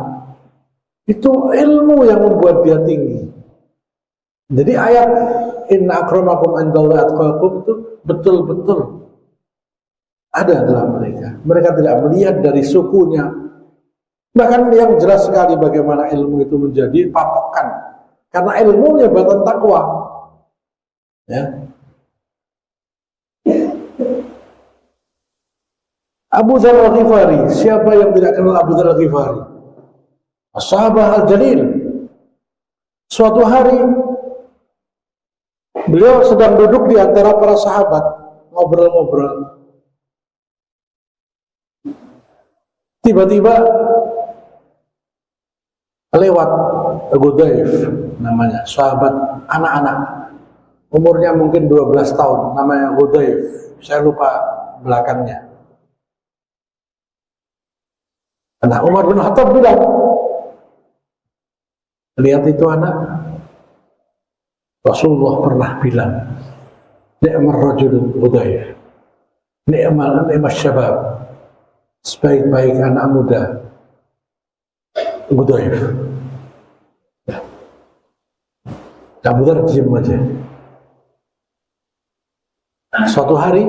Itu ilmu yang membuat dia tinggi. Jadi ayat inna akramakum indallahi atqakum itu betul-betul ada dalam mereka. Mereka tidak melihat dari sukunya. Bahkan yang jelas sekali bagaimana ilmu itu menjadi patokan. Karena ilmunya batan takwa. Ya. Abu Dzar Al-Ghifari. Siapa yang tidak kenal Abu Dzar Al-Ghifari? Sahabat Al-Jalil. Suatu hari beliau sedang duduk di antara para sahabat, ngobrol-ngobrol. Tiba-tiba lewat Gudayf namanya, sahabat anak-anak, umurnya mungkin 12 tahun, namanya Gudayf, saya lupa belakangnya. Nah, Umar bin Khattab bilang, lihat itu anak, Rasulullah pernah bilang, ni'mar rajulun Gudayf, ni'mal syabab, sebaik-baik anak muda Gudayf. Abu Dzar diam aja. Suatu hari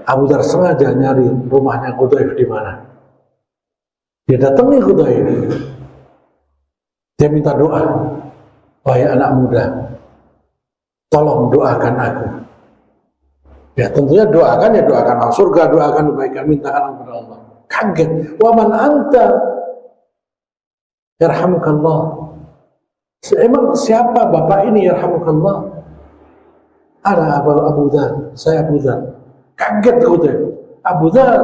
Abu Dzar sengaja nyari rumahnya Gudayf di mana. Dia datangi Gudayf. Dia minta doa, wahai anak muda, tolong doakan aku. Ya tentunya doakan, ya doakan surga, doakan kebaikan, mintakan kepada Allah. Kaget, wa man anta yarhamukallah. Emang siapa bapak ini yarhamukallah? Ana Abu Dzar, saya Abu Dzar. Kaget Gudayf. Abu Dzar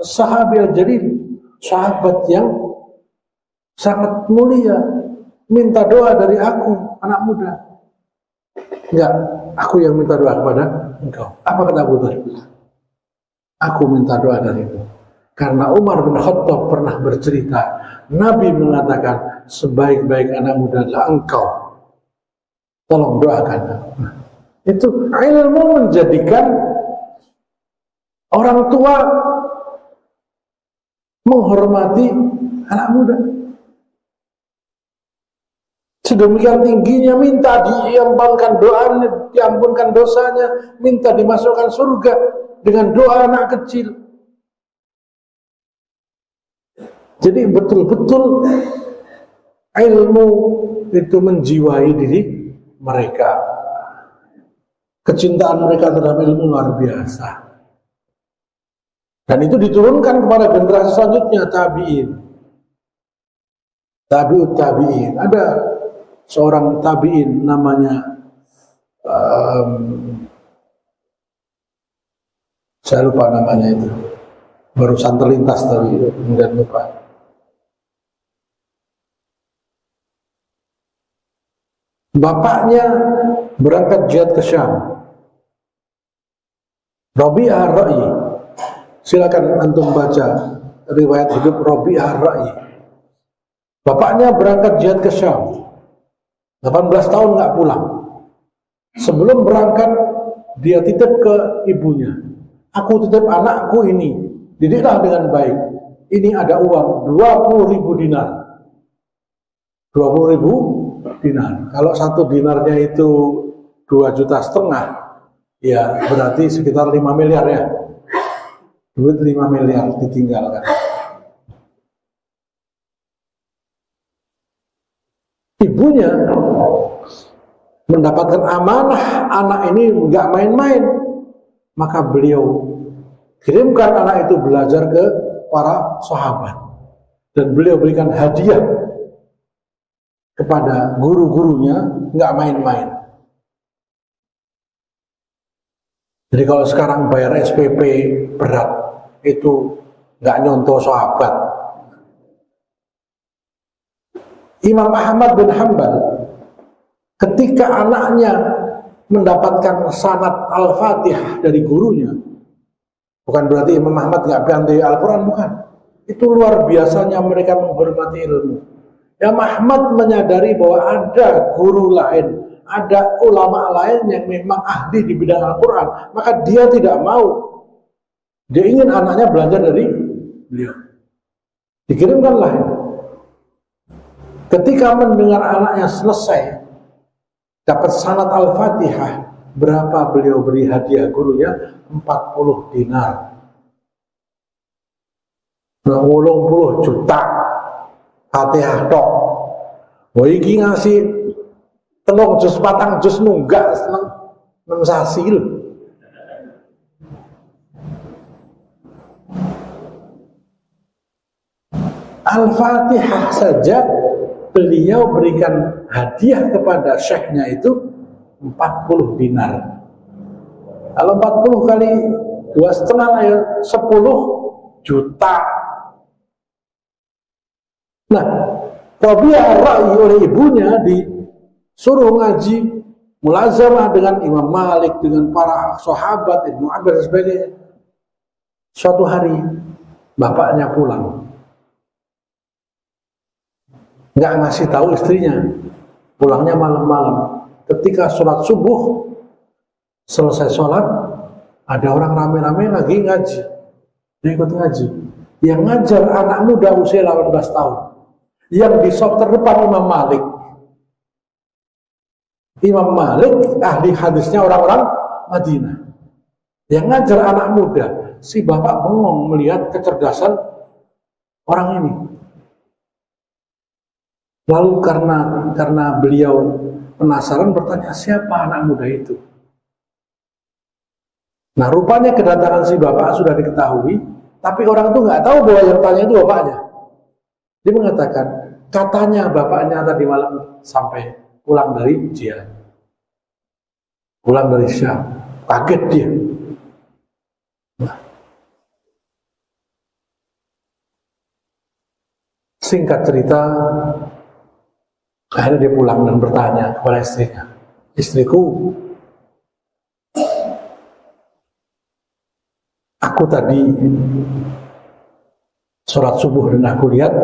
sahabat al-jalil, sahabat yang sangat mulia, minta doa dari aku, anak muda. Enggak, aku yang minta doa kepada engkau. Apa kata Abu Dzar? Aku minta doa darimu. Karena Umar bin Khattab pernah bercerita, Nabi mengatakan, sebaik-baik anak muda adalah engkau. Tolong doakan. Itu ilmu menjadikan orang tua menghormati anak muda. Sedemikian tingginya, minta diampunkan dosanya, minta dimasukkan surga dengan doa anak kecil. Jadi betul-betul ilmu itu menjiwai diri mereka. Kecintaan mereka terhadap ilmu luar biasa. Dan itu diturunkan kepada generasi selanjutnya, tabi'in. Tabi'ut tabi'in. Ada seorang tabi'in namanya saya lupa namanya itu. Barusan terlintas tadi, kemudian lupa. Bapaknya berangkat jihad ke Syam. Rabi'ah Ar-Ra'yi. Silakan antum baca riwayat hidup Rabi'ah Ar-Ra'yi. Bapaknya berangkat jihad ke Syam. 18 tahun nggak pulang. Sebelum berangkat, dia titip ke ibunya. Aku titip anakku ini, didiklah dengan baik. Ini ada uang 20.000 dinar. 20.000 dinar. Kalau 1 dinarnya itu 2,5 juta, ya berarti sekitar 5 miliar ya. Duit 5 miliar ditinggalkan. Ibunya mendapatkan amanah anak ini nggak main-main, maka beliau kirimkan anak itu belajar ke para sahabat dan beliau berikan hadiah kepada guru-gurunya, nggak main-main. Jadi kalau sekarang bayar SPP berat itu nggak nyontoh sahabat. Imam Ahmad bin Hanbal ketika anaknya mendapatkan sanad Al-Fatihah dari gurunya, bukan berarti Imam Ahmad nggak pandai Al-Quran, bukan. Itu luar biasanya mereka menghormati ilmu. Imam Ahmad menyadari bahwa ada guru lain, ada ulama lain yang memang ahli di bidang Al-Quran, maka dia tidak mau. Dia ingin anaknya belajar dari beliau. Dikirimkanlah ini. Ketika mendengar anaknya selesai dapat sanad Al-Fatihah, berapa beliau beri hadiah gurunya? 40 dinar. 80 juta Fatihah tok. Wah iki ngasih 3 juz 4 juz nunggak seneng sasi lho. Al-Fatihah saja beliau berikan hadiah kepada syekhnya itu 40 dinar. Kalau 40 kali 2,5 ya 10 juta. Nah, Rabi'ah Ar-Ra'yi oleh ibunya disuruh ngaji mulazamah dengan Imam Malik, dengan para sahabat, Ibnu Abbas dan sebagainya. Suatu hari bapaknya pulang, nggak ngasih tahu istrinya, pulangnya malam-malam. Ketika sholat subuh, selesai sholat, ada orang rame-rame lagi ngaji, dia ikut ngaji. Yang ngajar anak muda usia 18 tahun, yang di saf terdepan Imam Malik. Imam Malik ahli hadisnya orang-orang Madinah. Yang ngajar anak muda, si bapak bengong melihat kecerdasan orang ini. Lalu karena beliau penasaran bertanya, siapa anak muda itu? Nah, rupanya kedatangan si bapak sudah diketahui, tapi orang itu nggak tahu bahwa yang tanya itu bapaknya. Dia mengatakan, katanya bapaknya tadi malam sampai pulang dari jihad, pulang dari Syam. Kaget dia. Nah, singkat cerita, akhirnya dia pulang dan bertanya kepada istrinya, istriku, aku tadi sholat subuh dan aku lihat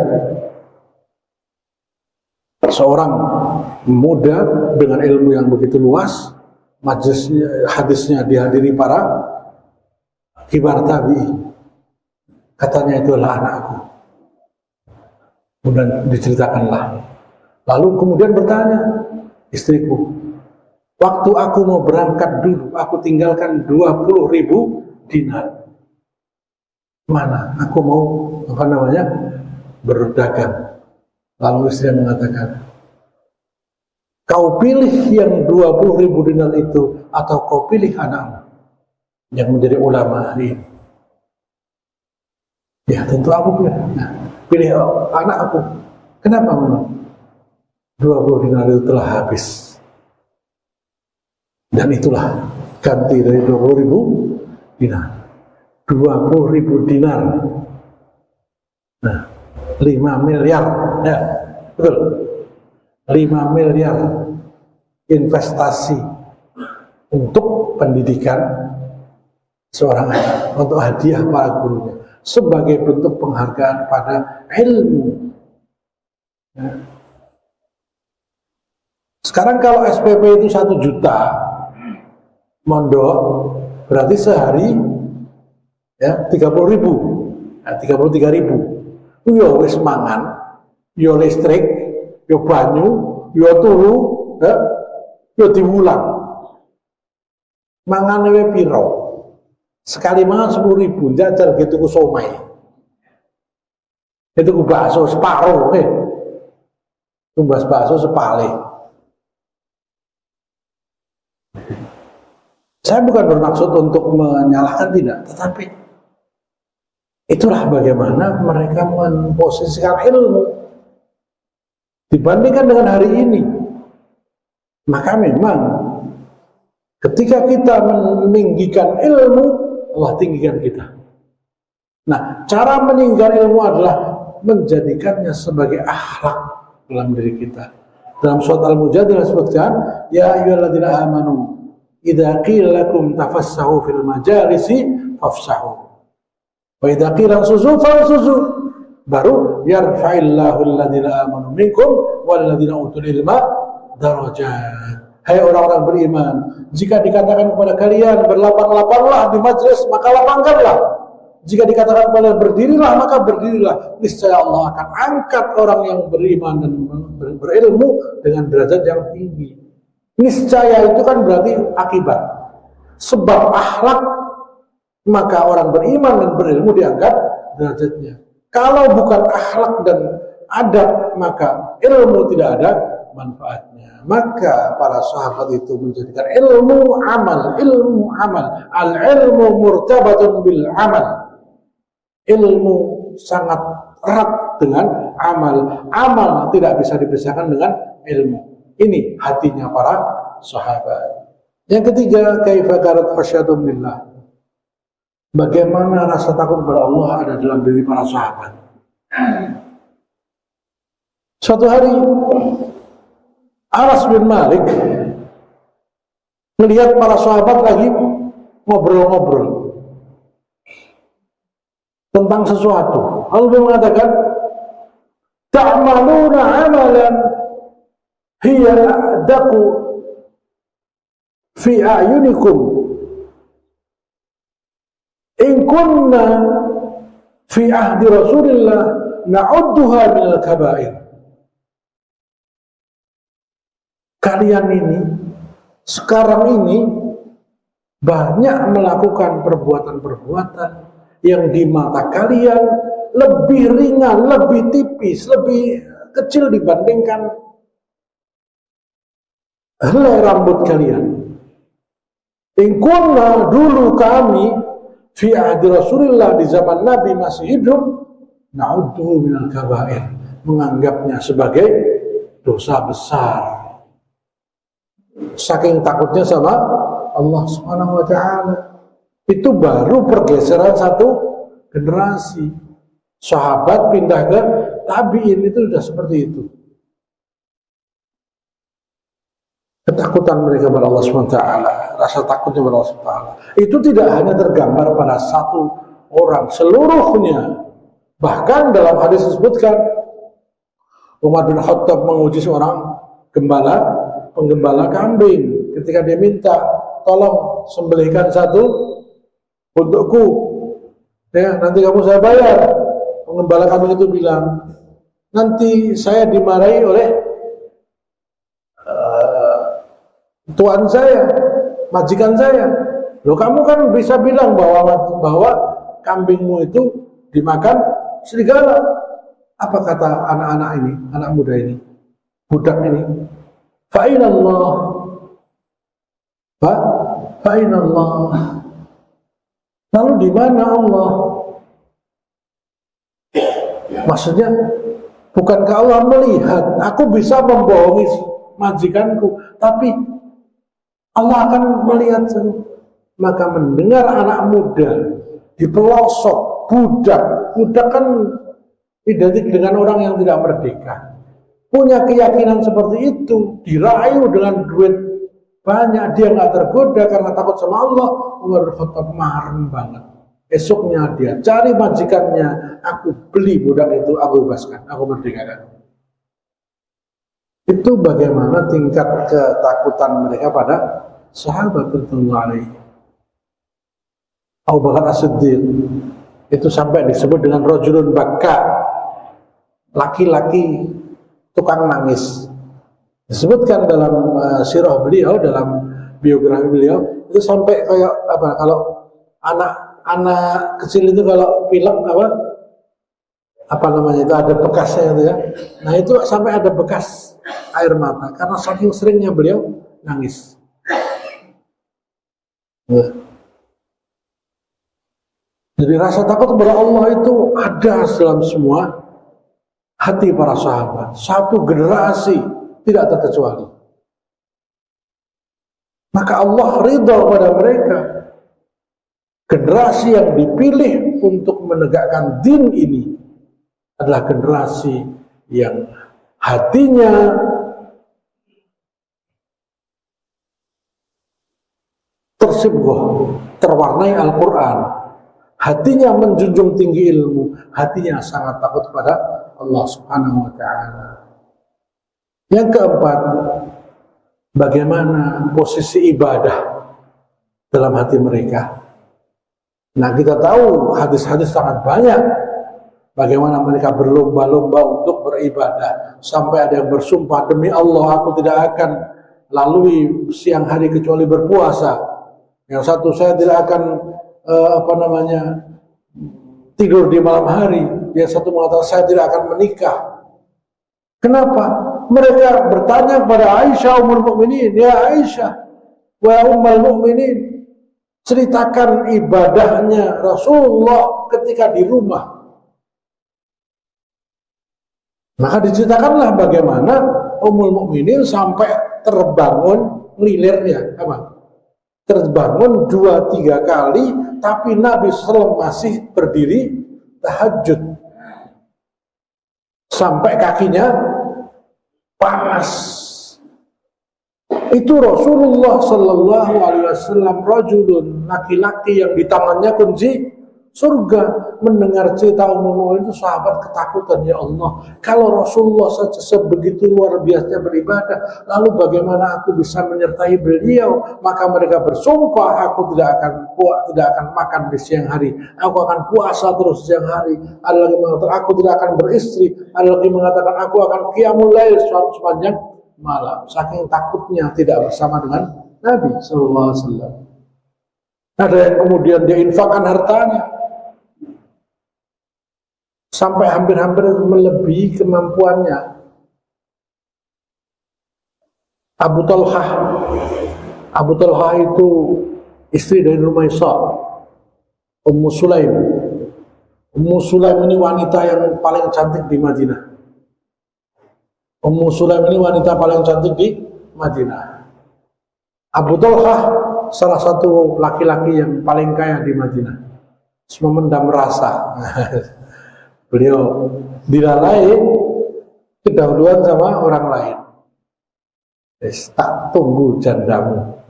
seorang muda dengan ilmu yang begitu luas, majelisnya, hadisnya dihadiri para kibar tabi'in. Katanya itu adalah anakku. Kemudian diceritakanlah. Lalu kemudian bertanya istriku, waktu aku mau berangkat dulu, aku tinggalkan 20.000 dinar. Mana? Aku mau berdagang. Lalu istri mengatakan, kau pilih yang 20.000 dinar itu atau kau pilih anakmu yang menjadi ulama hari ini. Ya tentu aku pilih. Nah, pilih anak aku. Kenapa memang? 20 dinar itu telah habis. Dan itulah ganti dari 20.000 dinar. 20.000 dinar. Nah, 5 miliar. Ya, betul. 5 miliar investasi untuk pendidikan seorang anak, untuk hadiah para gurunya, sebagai bentuk penghargaan pada ilmu. Ya. Sekarang kalau SPP itu 1 juta mondok, berarti sehari ya 30.000, ya, 33.000. Yo wis mangan, yo listrik, yo banyu, yo turu, ya, yo diwulang. Mangan we piro? Sekali mangan 10.000, jajar gitu ku somai. Itu ku bakso separuh, tumbas bakso sepale. Saya bukan bermaksud untuk menyalahkan, tidak, tetapi itulah bagaimana mereka memposisikan ilmu dibandingkan dengan hari ini. Maka memang ketika kita meninggikan ilmu, Allah tinggikan kita. Nah, cara meninggikan ilmu adalah menjadikannya sebagai akhlak dalam diri kita. Dalam surat Al-Mujadilah disebutkan, ya ayyuhalladzina amanu idza qila lakum tafassahu fil majalisi fafsahu wa idza qila suzu fansuzu, baru yarfa'illahu alladzina amanu minkum walladzina utul ilma darajat. Hai orang-orang beriman, jika dikatakan kepada kalian berlapang-lapanglah di majlis, maka lapangkanlah. Jika dikatakan kepada berdirilah, maka berdirilah. Niscaya Allah akan angkat orang yang beriman dan berilmu dengan derajat yang tinggi. Niscaya itu kan berarti akibat. Sebab akhlak, maka orang beriman dan berilmu diangkat derajatnya. Kalau bukan akhlak dan adab, maka ilmu tidak ada manfaatnya. Maka para sahabat itu menjadikan ilmu amal. Al-ilmu murtabatun bil amal. Ilmu sangat erat dengan amal. Amal tidak bisa dipisahkan dengan ilmu. Ini hatinya para sahabat. Yang ketiga, kaifa kanat khasyatun lillah. Bagaimana rasa takut kepada Allah ada dalam diri para sahabat. Suatu hari Anas bin Malik melihat para sahabat lagi ngobrol-ngobrol tentang sesuatu. Lalu dia mengatakan, ta'maluna amalan hiya a'daqu fi a'yunikum in kunna fi ahdi Rasulillah na'udduha minal kabair. Kalian ini sekarang ini banyak melakukan perbuatan-perbuatan yang di mata kalian lebih ringan, lebih tipis, lebih kecil dibandingkan helai rambut kalian. In kunna, dulu kami fi ahdi Rasulillah, di zaman Nabi masih hidup, na'udduhu minal kabair, menganggapnya sebagai dosa besar. Saking takutnya sama Allah Subhanahu wa ta'ala. Itu baru pergeseran satu generasi. Sahabat pindah ke tabi'in, itu sudah seperti itu. Ketakutan mereka kepada Allah Subhanahu wa ta'ala, rasa takutnya kepada Allah Subhanahu wa ta'ala, itu tidak hanya tergambar pada satu orang, seluruhnya. Bahkan dalam hadis disebutkan, Umar bin Khattab menguji seorang penggembala kambing. Ketika dia minta, tolong sembelihkan satu untukku, ya, nanti kamu saya bayar. Penggembala kambing itu bilang, nanti saya dimarahi oleh tuan saya, majikan saya. Loh, kamu kan bisa bilang bahwa kambingmu itu dimakan serigala. Apa kata anak-anak ini, anak muda ini, budak ini? Fa'inallah, fa'inallah. Lalu di mana Allah? Maksudnya, bukankah Allah melihat aku bisa membohongi majikanku, tapi Allah akan melihat. Maka mendengar anak muda di pelosok, budak kan identik dengan orang yang tidak merdeka, punya keyakinan seperti itu, dirayu dengan duit banyak, dia nggak tergoda karena takut sama Allah. Umar bin Khattab marah banget. Esoknya dia cari majikannya, aku beli budak itu, aku bebaskan, aku merdekakan. Itu bagaimana tingkat ketakutan mereka pada sahabat radhiyallahu alaihi. Abu Bakar As-Siddiq itu sampai disebut dengan rajulun bakka, laki-laki tukang nangis. Disebutkan dalam sirah beliau, dalam biografi beliau, itu sampai kayak apa, kalau anak kecil itu kalau pilek apa namanya itu ada bekasnya itu ya. Nah itu sampai ada bekas air mata karena saking seringnya beliau nangis. Jadi rasa takut kepada Allah itu ada dalam semua hati para sahabat. Satu generasi tidak terkecuali. Maka Allah ridha pada mereka. Generasi yang dipilih untuk menegakkan din ini adalah generasi yang hatinya tersibghoh, terwarnai Al-Quran. Hatinya menjunjung tinggi ilmu, hatinya sangat takut kepada Allah Subhanahu wa ta'ala. Yang keempat, bagaimana posisi ibadah dalam hati mereka. Nah, kita tahu hadis-hadis sangat banyak bagaimana mereka berlomba-lomba untuk beribadah, sampai ada yang bersumpah, demi Allah aku tidak akan lalui siang hari kecuali berpuasa. Yang satu, saya tidak akan tidur di malam hari. Yang satu mengatakan saya tidak akan menikah. Kenapa? Mereka bertanya kepada Aisyah Ummul Mukminin, ya Aisyah wa Ummul Mukminin, ceritakan ibadahnya Rasulullah ketika di rumah. Maka diceritakanlah bagaimana Ummul Mukminin sampai terbangun ngelilirnya terbangun 2-3 kali, tapi Nabi SAW masih berdiri tahajud sampai kakinya panas. Itu Rasulullah Sallallahu Alaihi Wasallam, rajulun, laki-laki yang di tangannya kunci surga. Mendengar cerita umum itu sahabat ketakutan, ya Allah, kalau Rasulullah saja sebegitu luar biasa beribadah, lalu bagaimana aku bisa menyertai beliau? Maka mereka bersumpah, aku tidak akan makan di siang hari, aku akan puasa terus siang hari. Ada lagi mengatakan aku tidak akan beristri, ada lagi mengatakan aku akan qiyamul lail sepanjang malam, saking takutnya tidak bersama dengan Nabi Sallallahu Alaihi Wasallam. Ada yang kemudian dia infakkan hartanya sampai hampir-hampir melebihi kemampuannya. Abu Talhah itu istri dari Rumaisah, Ummu Sulaim. Ummu Sulaim ini wanita yang paling cantik di Madinah. Ummu Sulaim ini wanita paling cantik di Madinah. Abu Talhah salah satu laki-laki yang paling kaya di Madinah. Semua mendam rasa. Beliau dilalai kedahuluan sama orang lain. Tak tunggu jandamu.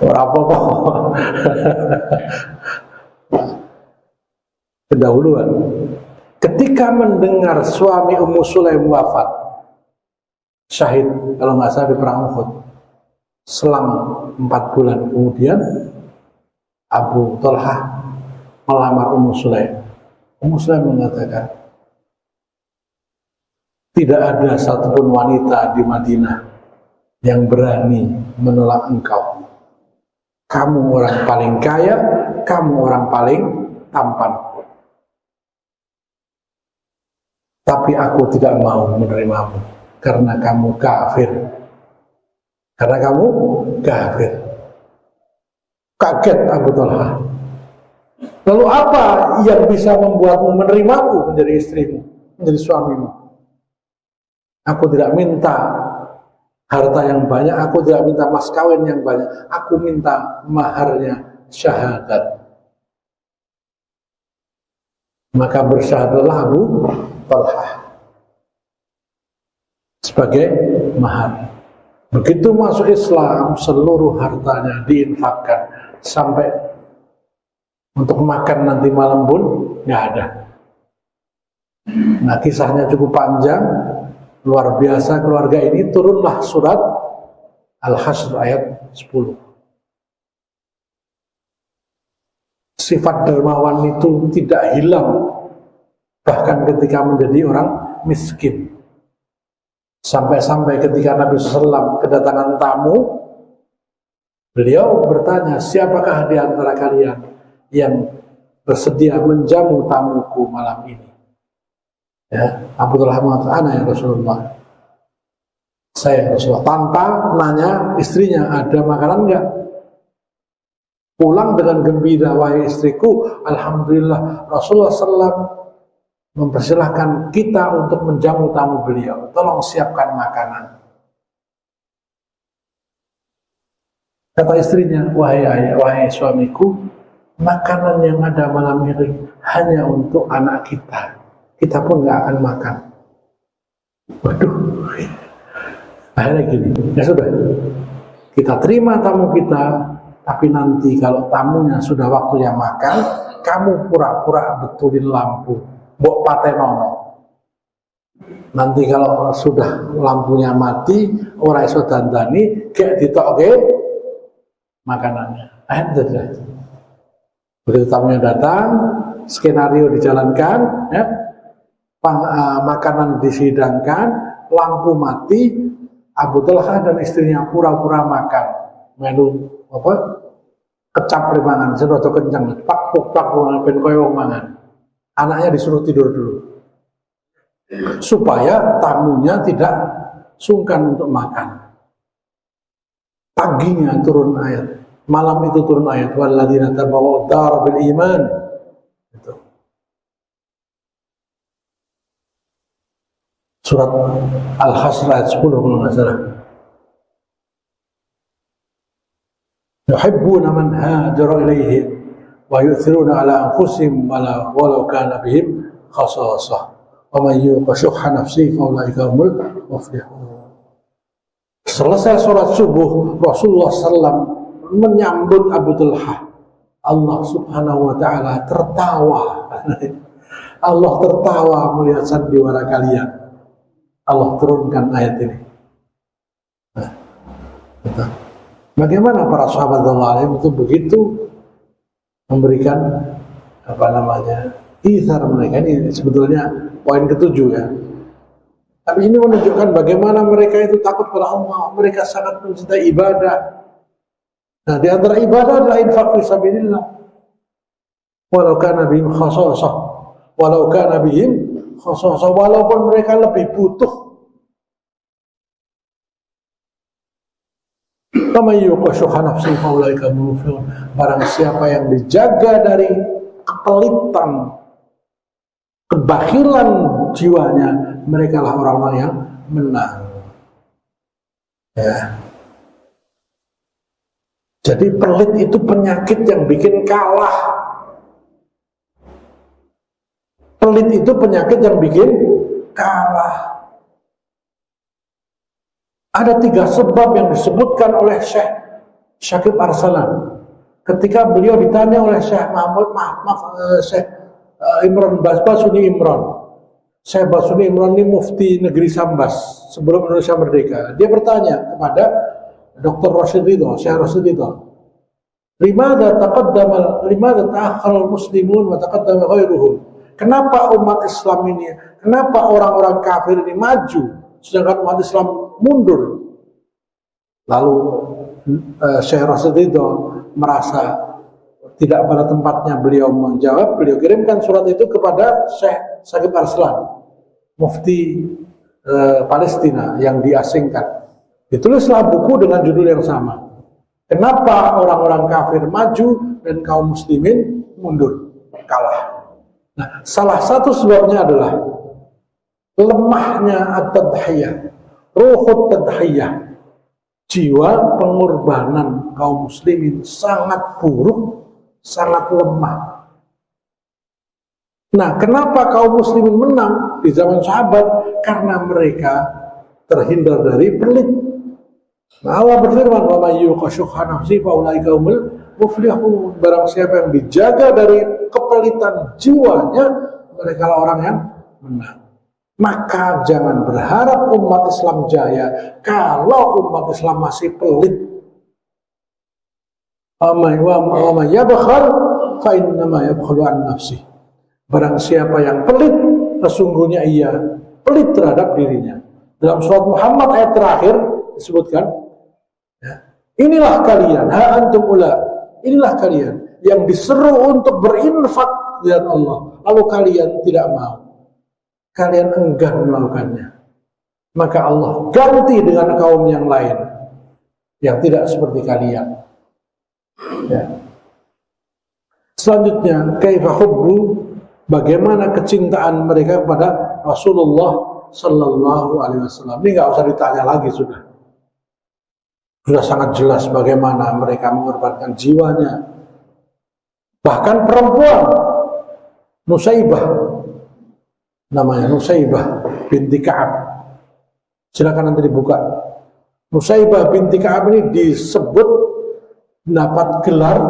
Apa-apa. Kedahuluan. Ketika mendengar suami Ummu Sulaim wafat, syahid kalau nggak salah di perang Uhud, selang 4 bulan kemudian Abu Talhah melamar Ummu Sulaim. Ummu Sulaim mengatakan, tidak ada satupun wanita di Madinah yang berani menolak engkau. Kamu orang paling kaya, kamu orang paling tampan. Tapi aku tidak mau menerimamu karena kamu kafir. Karena kamu kafir. Kaget Abu Talhah. Lalu apa yang bisa membuatmu menerimaku menjadi istrimu, menjadi suamimu? Aku tidak minta harta yang banyak, aku tidak minta mas kawin yang banyak, aku minta maharnya syahadat. Maka bersyahadatlah Abu Talhah sebagai mahar. Begitu masuk Islam, seluruh hartanya diinfakkan sampai untuk makan nanti malam pun nggak ada. Nah, kisahnya cukup panjang, luar biasa. Keluarga ini turunlah surat Al-Hasr ayat 10. Sifat dermawan itu tidak hilang bahkan ketika menjadi orang miskin. Sampai-sampai ketika Nabi SAW kedatangan tamu, beliau bertanya, siapakah di antara kalian yang bersedia menjamu tamuku malam ini? Ya, Abu Talhah mengatakan, ana ya Rasulullah. Saya Rasulullah, tanpa nanya istrinya, ada makanan enggak? Pulang dengan gembira, wahai istriku, alhamdulillah Rasulullah SAW mempersilahkan kita untuk menjamu tamu beliau. Tolong siapkan makanan. Kata istrinya, wahai suamiku, makanan yang ada malam ini hanya untuk anak kita. Kita pun nggak akan makan. Waduh. Akhirnya gini, ya sudah. Kita terima tamu kita, tapi nanti kalau tamunya sudah waktunya makan, kamu pura-pura betulin lampu, mbok patenono. Nanti kalau sudah lampunya mati, ora iso dandani, gek ditokke makanannya. Akhirnya begitu tamunya datang, skenario dijalankan, ya, makanan disidangkan, lampu mati, Abu Talhah dan istrinya pura-pura makan, melu apa? Kecap mangan, sedoto kencang, pak ben koyo mangan. Anaknya disuruh tidur dulu, supaya tamunya tidak sungkan untuk makan. Paginya turun ayat, malam itu turun ayat, walladzina tabawwa'ud dar bil iman. Itu. Surat Al-Hasr ayat 10 kalau nggak salah. Yuhibbuna man hajara ilaihim wa yu'thiruna ala anfusihim walau kana bihim khasasah. Wa man yuqa shuhha nafsihi fa ulaika humul muflihun. Selesai sholat subuh, Rasulullah SAW menyambut Abu Talhah. Allah Subhanahu wa Ta'ala tertawa. Allah tertawa melihat sandiwara kalian. Allah turunkan ayat ini. Nah, bagaimana para sahabat Allah itu begitu memberikan ithar mereka. Ini sebetulnya poin ketujuh ya. Tapi ini menunjukkan bagaimana mereka itu takut pada Allah. Mereka sangat mencintai ibadah. Nah, di antara ibadah adalah infak fi sabilillah. Walau kana bihim khasasah. Walau kana bihim khasasah. Walaupun mereka lebih butuh. Kama yuqashuha nafsi fa ulaika muflihun. Barang siapa yang dijaga dari kepelitan, kebakilan jiwanya, mereka lah orang-orang yang menang. Ya. Jadi pelit itu penyakit yang bikin kalah. Pelit itu penyakit yang bikin kalah. Ada 3 sebab yang disebutkan oleh Syekh Syakib Arsalan. Ketika beliau ditanya oleh Syekh Syekh Imran Basuni Imran. Syekh Basuni Imran ini mufti negeri Sambas sebelum Indonesia merdeka. Dia bertanya kepada Dr. Rasyid Ridho, Syekh Rasyid Ridho, Limadha ta'akhkhara al-muslimun wa taqaddama ghairuhum? Kenapa umat Islam ini, kenapa orang-orang kafir ini maju sedangkan umat Islam mundur? Lalu Syekh Rasyid Ridho merasa tidak pada tempatnya beliau menjawab. Beliau kirimkan surat itu kepada Syekh Syakib Arslan, mufti Palestina yang diasingkan. Ditulislah buku dengan judul yang sama. Kenapa orang-orang kafir maju dan kaum muslimin mundur? kalah. Nah, salah satu sebabnya adalah lemahnya at-tadhiyah, ruhut tadhiyah, jiwa pengorbanan kaum muslimin sangat buruk, sangat lemah. Nah, kenapa kaum muslimin menang di zaman sahabat? Karena mereka terhindar dari pelit. Nah, Allah berfirman, "Wa may yuqashuha nafsi fa ulaika humul muflihun." Barang siapa yang dijaga dari kepelitan jiwanya, mereka lah orang yang menang. Maka jangan berharap umat Islam jaya kalau umat Islam masih pelit. Wa may yabkhal fa innama yabkhalu an nafsi. Barang siapa yang pelit, sesungguhnya ia pelit terhadap dirinya. Dalam surat Muhammad ayat terakhir disebutkan, ya, inilah kalian, ha antum ula, inilah kalian yang diseru untuk berinfak di jalan Allah, lalu kalian tidak mau, kalian enggan melakukannya, maka Allah ganti dengan kaum yang lain yang tidak seperti kalian. Ya. Selanjutnya, kaifa hubbu, bagaimana kecintaan mereka kepada Rasulullah Sallallahu Alaihi Wasallam. Ini nggak usah ditanya lagi, sudah sangat jelas bagaimana mereka mengorbankan jiwanya. Bahkan perempuan Nusaybah, namanya Nusaybah binti Ka'ab. Silakan nanti dibuka. Nusaybah binti Ka'ab ini disebut dapat gelar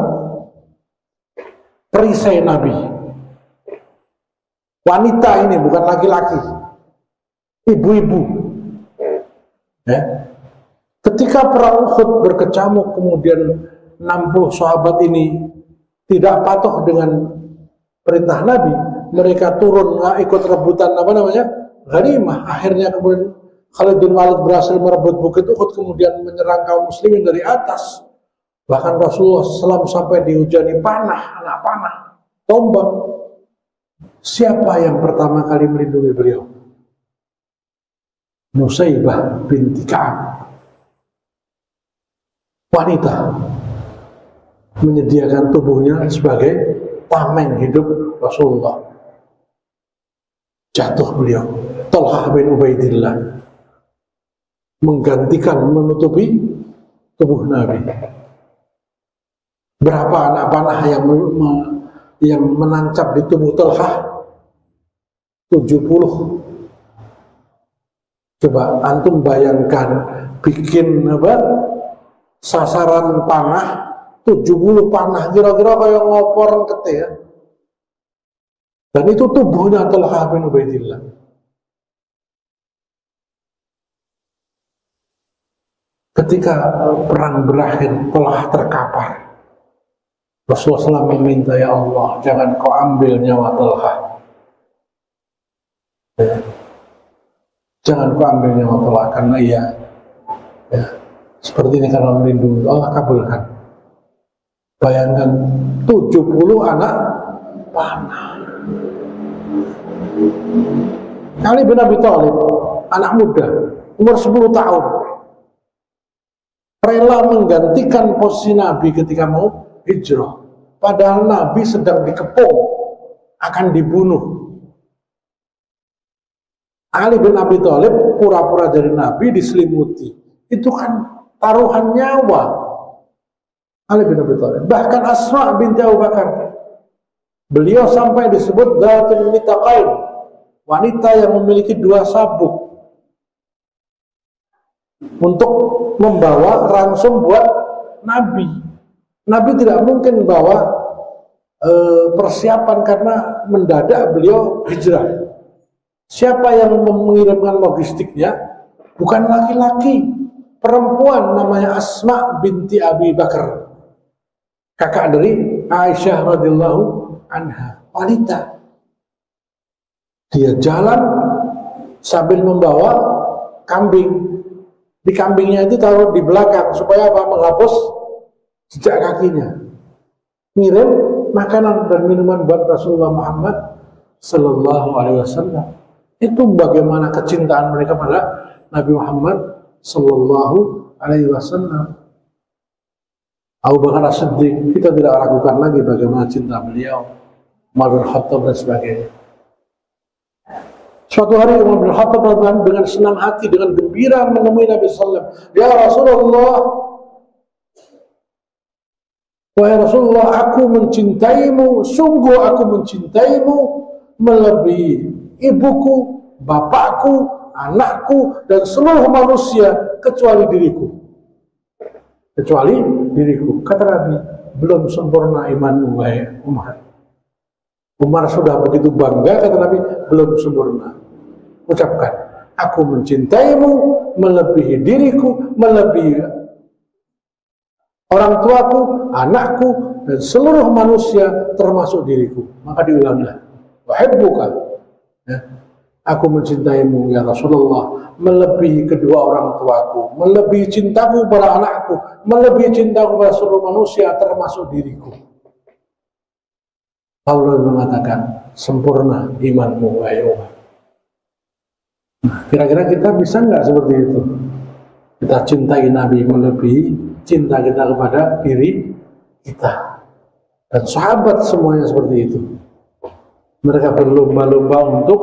perisai Nabi. Wanita ini bukan laki-laki, ibu-ibu. Ya. Ketika perang Uhud berkecamuk, kemudian 60 sahabat ini tidak patuh dengan perintah Nabi, mereka turun ikut rebutan ghanimah. Akhirnya kemudian Khalid bin Walid berhasil merebut bukit Uhud, kemudian menyerang kaum muslimin dari atas. Bahkan Rasulullah SAW sampai dihujani panah, anak panah, tombak. Siapa yang pertama kali melindungi beliau? Nusaybah binti Ka'ab. Wanita menyediakan tubuhnya sebagai tameng hidup Rasulullah. Jatuh beliau. Talhah bin Ubaidillah menggantikan, menutupi tubuh Nabi. Berapa anak panah yang menancap di tubuh Talhah? 70. Coba antum bayangkan, bikin sasaran panah 70 panah, kira-kira kayak ngopor kete ya. Dan itu tubuhnya Talhah bin Ubaidillah. Ketika perang berakhir, Talhah terkapar. Rasulullah SAW meminta, ya Allah, jangan kau ambil nyawa Talhah. Ya. Jangan kau ambil nyawa Talhah, karena ia seperti ini karena melindungi. Allah kabulkan. Bayangkan 70 anak panah. Ali bin Abi Thalib, anak muda, umur 10 tahun, rela menggantikan posisi Nabi ketika mau hijrah. Padahal Nabi sedang dikepung, akan dibunuh. Ali bin Abi Thalib pura-pura jadi Nabi, diselimuti. Itu kan taruhan nyawa. Ali bin Abi Thalib. Bahkan Asma binti Abu Bakar, beliau sampai disebut Dhatul Nitaqain, wanita yang memiliki 2 sabuk, untuk membawa ransum buat Nabi. Nabi tidak mungkin bawa persiapan karena mendadak beliau hijrah. Siapa yang mengirimkan logistiknya? Bukan laki-laki, perempuan namanya Asma binti Abi Bakar, kakak dari Aisyah radhiyallahu anha, wanita. Dia jalan sambil membawa kambing. Di kambingnya itu taruh di belakang supaya apa? Menghapus jejak kakinya. Ngirim makanan dan minuman buat Rasulullah Muhammad Sallallahu Alaihi Wasallam. Itu bagaimana kecintaan mereka pada Nabi Muhammad Sallallahu Alaihi Wasallam. Abu Bakar As-Siddiq, kita tidak ragukan lagi bagaimana cinta beliau. Umar bin Khattab dan sebagainya. Suatu hari Umar bin Khattab dengan senang hati, dengan gembira menemui Nabi SAW. Ya Rasulullah, wahai Rasulullah, aku mencintaimu, sungguh aku mencintaimu melebihi ibuku, bapakku, anakku, dan seluruh manusia kecuali diriku. Kecuali diriku. Kata Nabi, belum sempurna imanmu, wahai Umar. Umar sudah begitu bangga, kata Nabi, belum sempurna. Ucapkan, aku mencintaimu melebihi diriku, melebihi orang tuaku, anakku, dan seluruh manusia termasuk diriku. Maka diulanglah, wahibbuka, ya, aku mencintaimu ya Rasulullah melebihi kedua orang tuaku, melebihi cintaku pada anakku, melebihi cintaku pada seluruh manusia termasuk diriku. Allah mengatakan, sempurna imanmu wahai Umar. Kira-kira kita bisa nggak seperti itu? Kita cintai Nabi melebihi cinta kita kepada diri kita. Dan sahabat semuanya seperti itu. Mereka berlomba-lomba untuk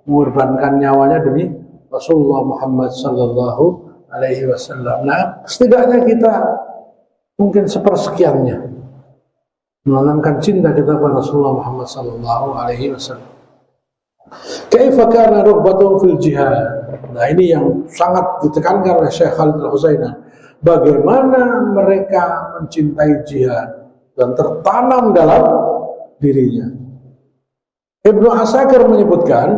mengorbankan nyawanya demi Rasulullah Muhammad sallallahu alaihi wasallam. Nah, setidaknya kita mungkin sepersekiannya menanamkan cinta kita kepada Rasulullah Muhammad sallallahu alaihi wasallam. Kaifa kana rughbatun fil jihad. Nah, ini yang sangat ditekankan oleh Syekh Khalid Al-Husainah. Bagaimana mereka mencintai jihad dan tertanam dalam dirinya. Ibnu Asakir menyebutkan,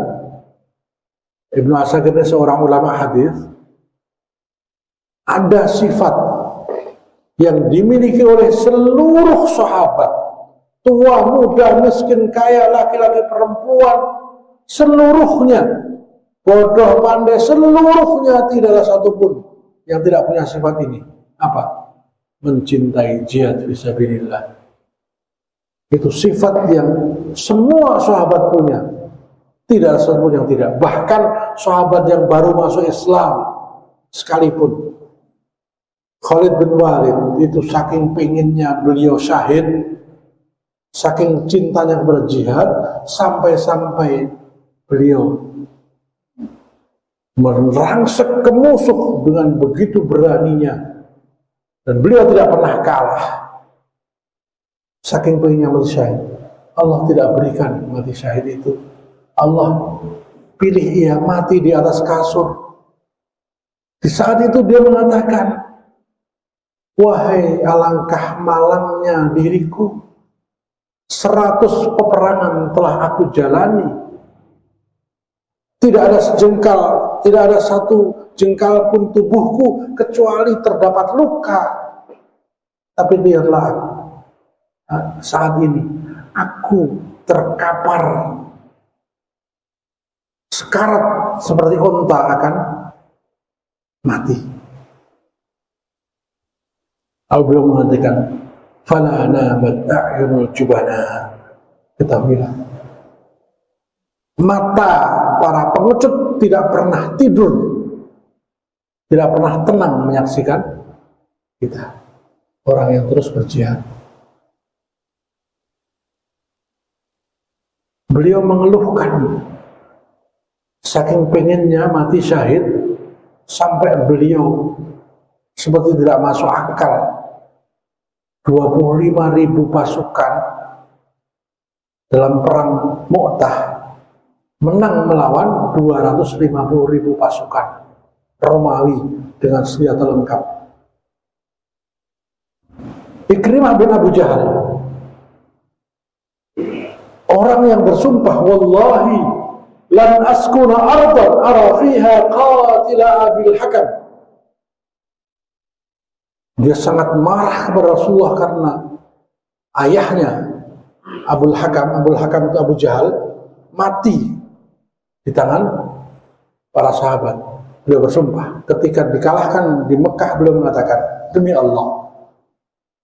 Ibnu Asakir ini seorang ulama hadis, ada sifat yang dimiliki oleh seluruh sahabat, tua, muda, miskin, kaya, laki-laki, perempuan, seluruhnya, bodoh, pandai, seluruhnya, tidak ada satupun yang tidak punya sifat ini. Apa? Mencintai jihad fisabilillah. Itu sifat yang semua sahabat punya. Tidak ada satupun yang tidak. Bahkan sahabat yang baru masuk Islam sekalipun, Khalid bin Walid itu saking pengennya beliau syahid, saking cintanya kepada jihad, sampai-sampai beliau merangsek ke musuh dengan begitu beraninya, dan beliau tidak pernah kalah. Saking pengennya mati syahid, Allah tidak berikan mati syahid itu. Allah pilih ia mati di atas kasur. Di saat itu dia mengatakan, wahai alangkah malangnya diriku, 100 peperangan telah aku jalani, tidak ada sejengkal, tidak ada satu jengkal pun tubuhku kecuali terdapat luka. Tapi lihatlah aku, saat ini aku terkapar sekarat seperti unta akan mati. Beliau mengatakan, fala namat a'yunul jubana. Ketahuilah, mata para pengecut tidak pernah tidur, tidak pernah tenang menyaksikan kita, orang yang terus berjihad. Beliau mengeluhkan saking pengennya mati syahid, sampai beliau seperti tidak masuk akal. 25.000 pasukan dalam perang Mu'tah menang melawan 250.000 pasukan Romawi dengan senjata lengkap. Ikrimah bin Abu Jahal, orang yang bersumpah, wallahi lan askuna ardan ara fiha qatila Abil Hakam. Dia sangat marah kepada Rasulullah karena ayahnya Abul Hakam itu Abu Jahal, mati di tangan para sahabat. Beliau bersumpah ketika dikalahkan di Mekah, beliau mengatakan, demi Allah,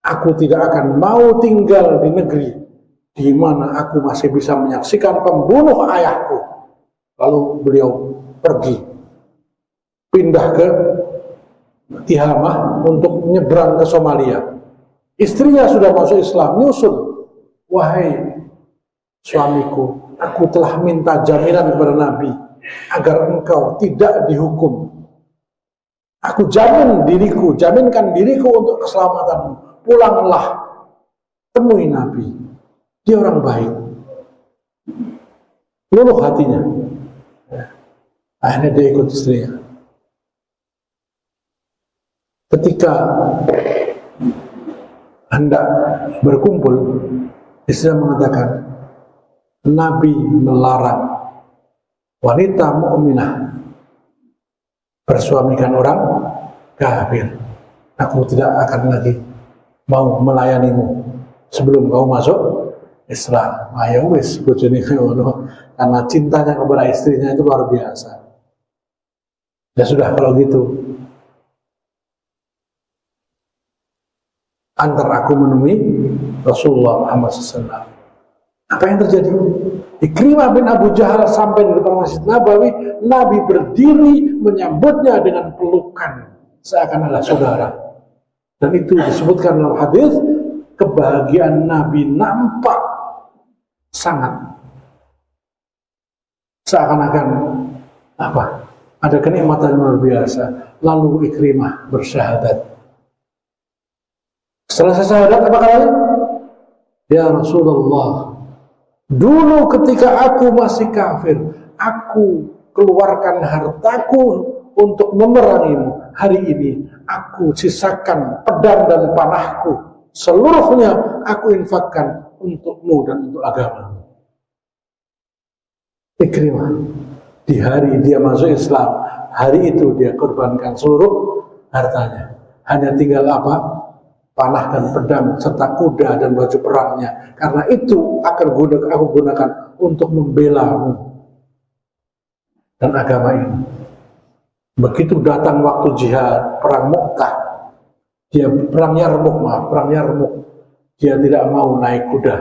aku tidak akan mau tinggal di negeri di mana aku masih bisa menyaksikan pembunuh ayahku. Lalu beliau pergi, pindah ke Tihamah untuk menyeberang ke Somalia. Istrinya sudah masuk Islam, nyusul, wahai suamiku, aku telah minta jaminan kepada Nabi agar engkau tidak dihukum. Aku jaminkan diriku untuk keselamatanmu. Pulanglah, temui Nabi. Dia orang baik. Luluh hatinya. Akhirnya dia ikut istrinya. Ketika hendak berkumpul, istrinya mengatakan, Nabi melarang wanita mukminah bersuamikan orang kafir. Aku tidak akan lagi mau melayanimu sebelum kau masuk Islam. Ya wis, bojone ngono, karena cintanya kepada istrinya itu luar biasa. Ya sudah, kalau gitu antar aku menemui Rasulullah Muhammad SAW. Apa yang terjadi? Ikrimah bin Abu Jahal sampai di depan Masjid Nabawi, Nabi berdiri menyambutnya dengan pelukan seakan adalah saudara. Dan itu disebutkan dalam hadis, kebahagiaan Nabi nampak sangat seakan-akan ada kenikmatan luar biasa. Lalu Ikrimah bersyahadat. Setelah syahadat apa katanya? Ya Rasulullah, dulu ketika aku masih kafir, aku keluarkan hartaku untuk memerangimu. Hari ini aku sisakan pedang dan panahku, seluruhnya aku infakkan untukmu dan untuk agamamu. Ikrimah, di hari dia masuk Islam, hari itu dia korbankan seluruh hartanya. Hanya tinggal panah dan pedang serta kuda dan baju perangnya. Karena itu aku gunakan untuk membelamu dan agama ini. Begitu datang waktu jihad, perang Mu'tah, perang Yarmuk, dia tidak mau naik kuda,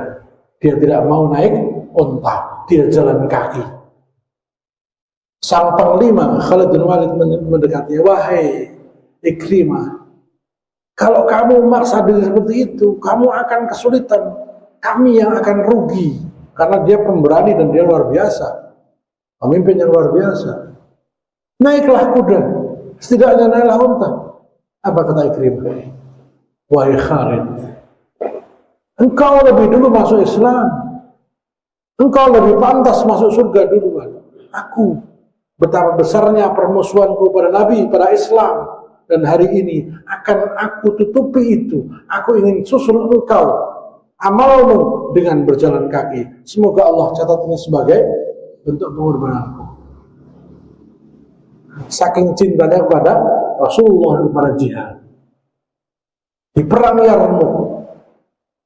dia tidak mau naik unta, dia jalan kaki. Sang panglima Khalid bin Walid mendekati, wahai Ikrimah, kalau kamu memaksa diri seperti itu, kamu akan kesulitan. Kami yang akan rugi. Karena dia pemberani dan dia luar biasa. Pemimpin yang luar biasa. Naiklah kuda. Setidaknya naiklah unta. Apa kata Ikrimah? Wahai Khalid, engkau lebih dulu masuk Islam. Engkau lebih pantas masuk surga duluan. Aku, betapa besarnya permusuhanku pada Nabi, pada Islam. Dan hari ini akan aku tutupi itu. Aku ingin susul engkau, amalmu dengan berjalan kaki. Semoga Allah catat ini sebagai bentuk pengorbananku. Saking cintanya kepada Rasulullah kepada jihad. Di perang Yarmuk,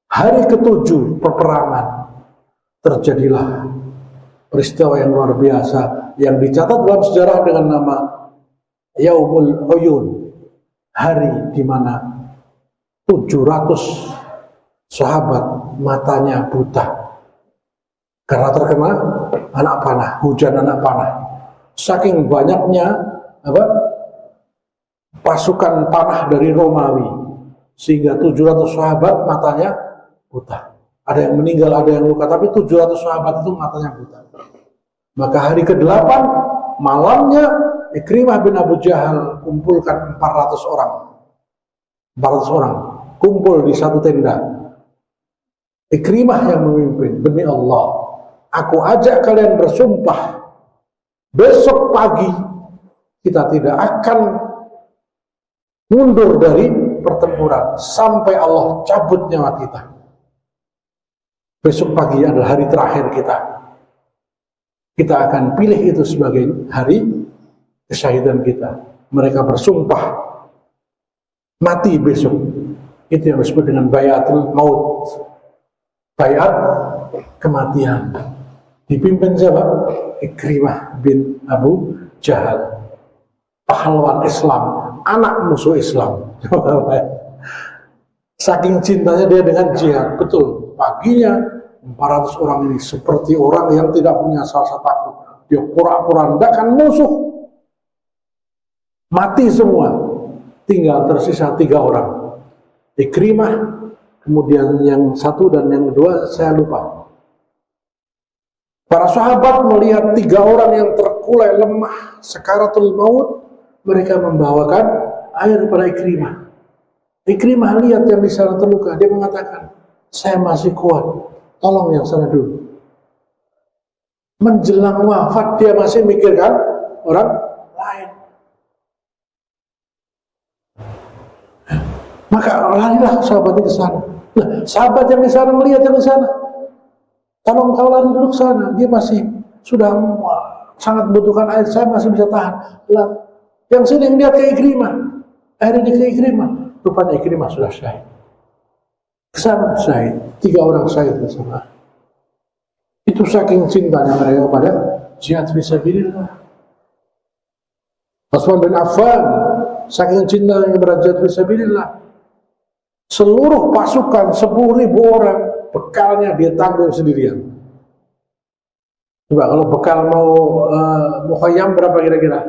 hari ke-7 peperangan, terjadilah peristiwa yang luar biasa yang dicatat dalam sejarah dengan nama Yaumul Uyun. Hari di mana 700 sahabat matanya buta karena terkena anak panah, hujan anak panah. Saking banyaknya pasukan panah dari Romawi, sehingga 700 sahabat matanya buta. Ada yang meninggal, ada yang luka, tapi 700 sahabat itu matanya buta. Maka hari ke-8 malamnya Ikrimah bin Abu Jahal kumpulkan 400 orang. 400 orang kumpul di satu tenda. Ikrimah yang memimpin. Demi Allah, aku ajak kalian bersumpah, besok pagi kita tidak akan mundur dari pertempuran sampai Allah cabut nyawa kita. Besok pagi adalah hari terakhir kita. Kita akan pilih itu sebagai hari kesyahidan kita. Mereka bersumpah mati besok. Itu yang disebut dengan bayatul maut, bayat kematian. Dipimpin siapa? Ikrimah bin Abu Jahal, pahlawan Islam, anak musuh Islam. Saking cintanya dia dengan jihad. Betul, paginya 400 orang ini seperti orang yang tidak punya rasa takut. Dia pura-pura mendakan musuh. Mati semua, tinggal tersisa 3 orang. Ikrimah, kemudian yang satu dan yang kedua saya lupa. Para sahabat melihat 3 orang yang terkulai lemah sakaratul maut, mereka membawakan air kepada Ikrimah. Ikrimah lihat yang di sana terluka, dia mengatakan, saya masih kuat, tolong yang sana dulu. Menjelang wafat dia masih mikirkan orang lain. Maka larilah sahabat itu ke sana. Nah, sahabat yang di sana melihat yang di sana, tolong kau lari dulu ke sana. Dia masih sudah sangat membutuhkan air, saya masih bisa tahan. Lah, yang sini yang lihat ke Ikrimah, akhirnya dia ke Ikrimah. Rupanya Ikrimah sudah syahid. Kesana syahid, 3 orang syahid bersama. Itu saking cintanya mereka pada jihad fisabilillah. Utsman bin Affan saking cintanya pada jihad fisabilillah, seluruh pasukan 10.000 orang bekalnya dia tanggung sendirian. Coba kalau bekal mau mukhayyam berapa kira-kira?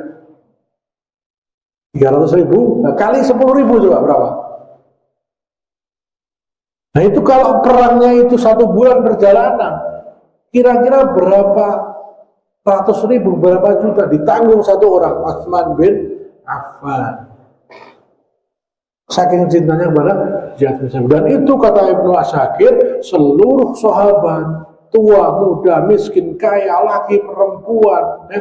300.000, nah, kali 10.000 coba berapa? Nah itu kalau perangnya itu 1 bulan perjalanan, kira-kira berapa ratus ribu, berapa juta ditanggung satu orang, Utsman bin Affan. Saking cintanya kepada jihad fisabilillah. Dan itu kata Ibnu Asakir, seluruh sahabat, tua, muda, miskin, kaya, laki, perempuan,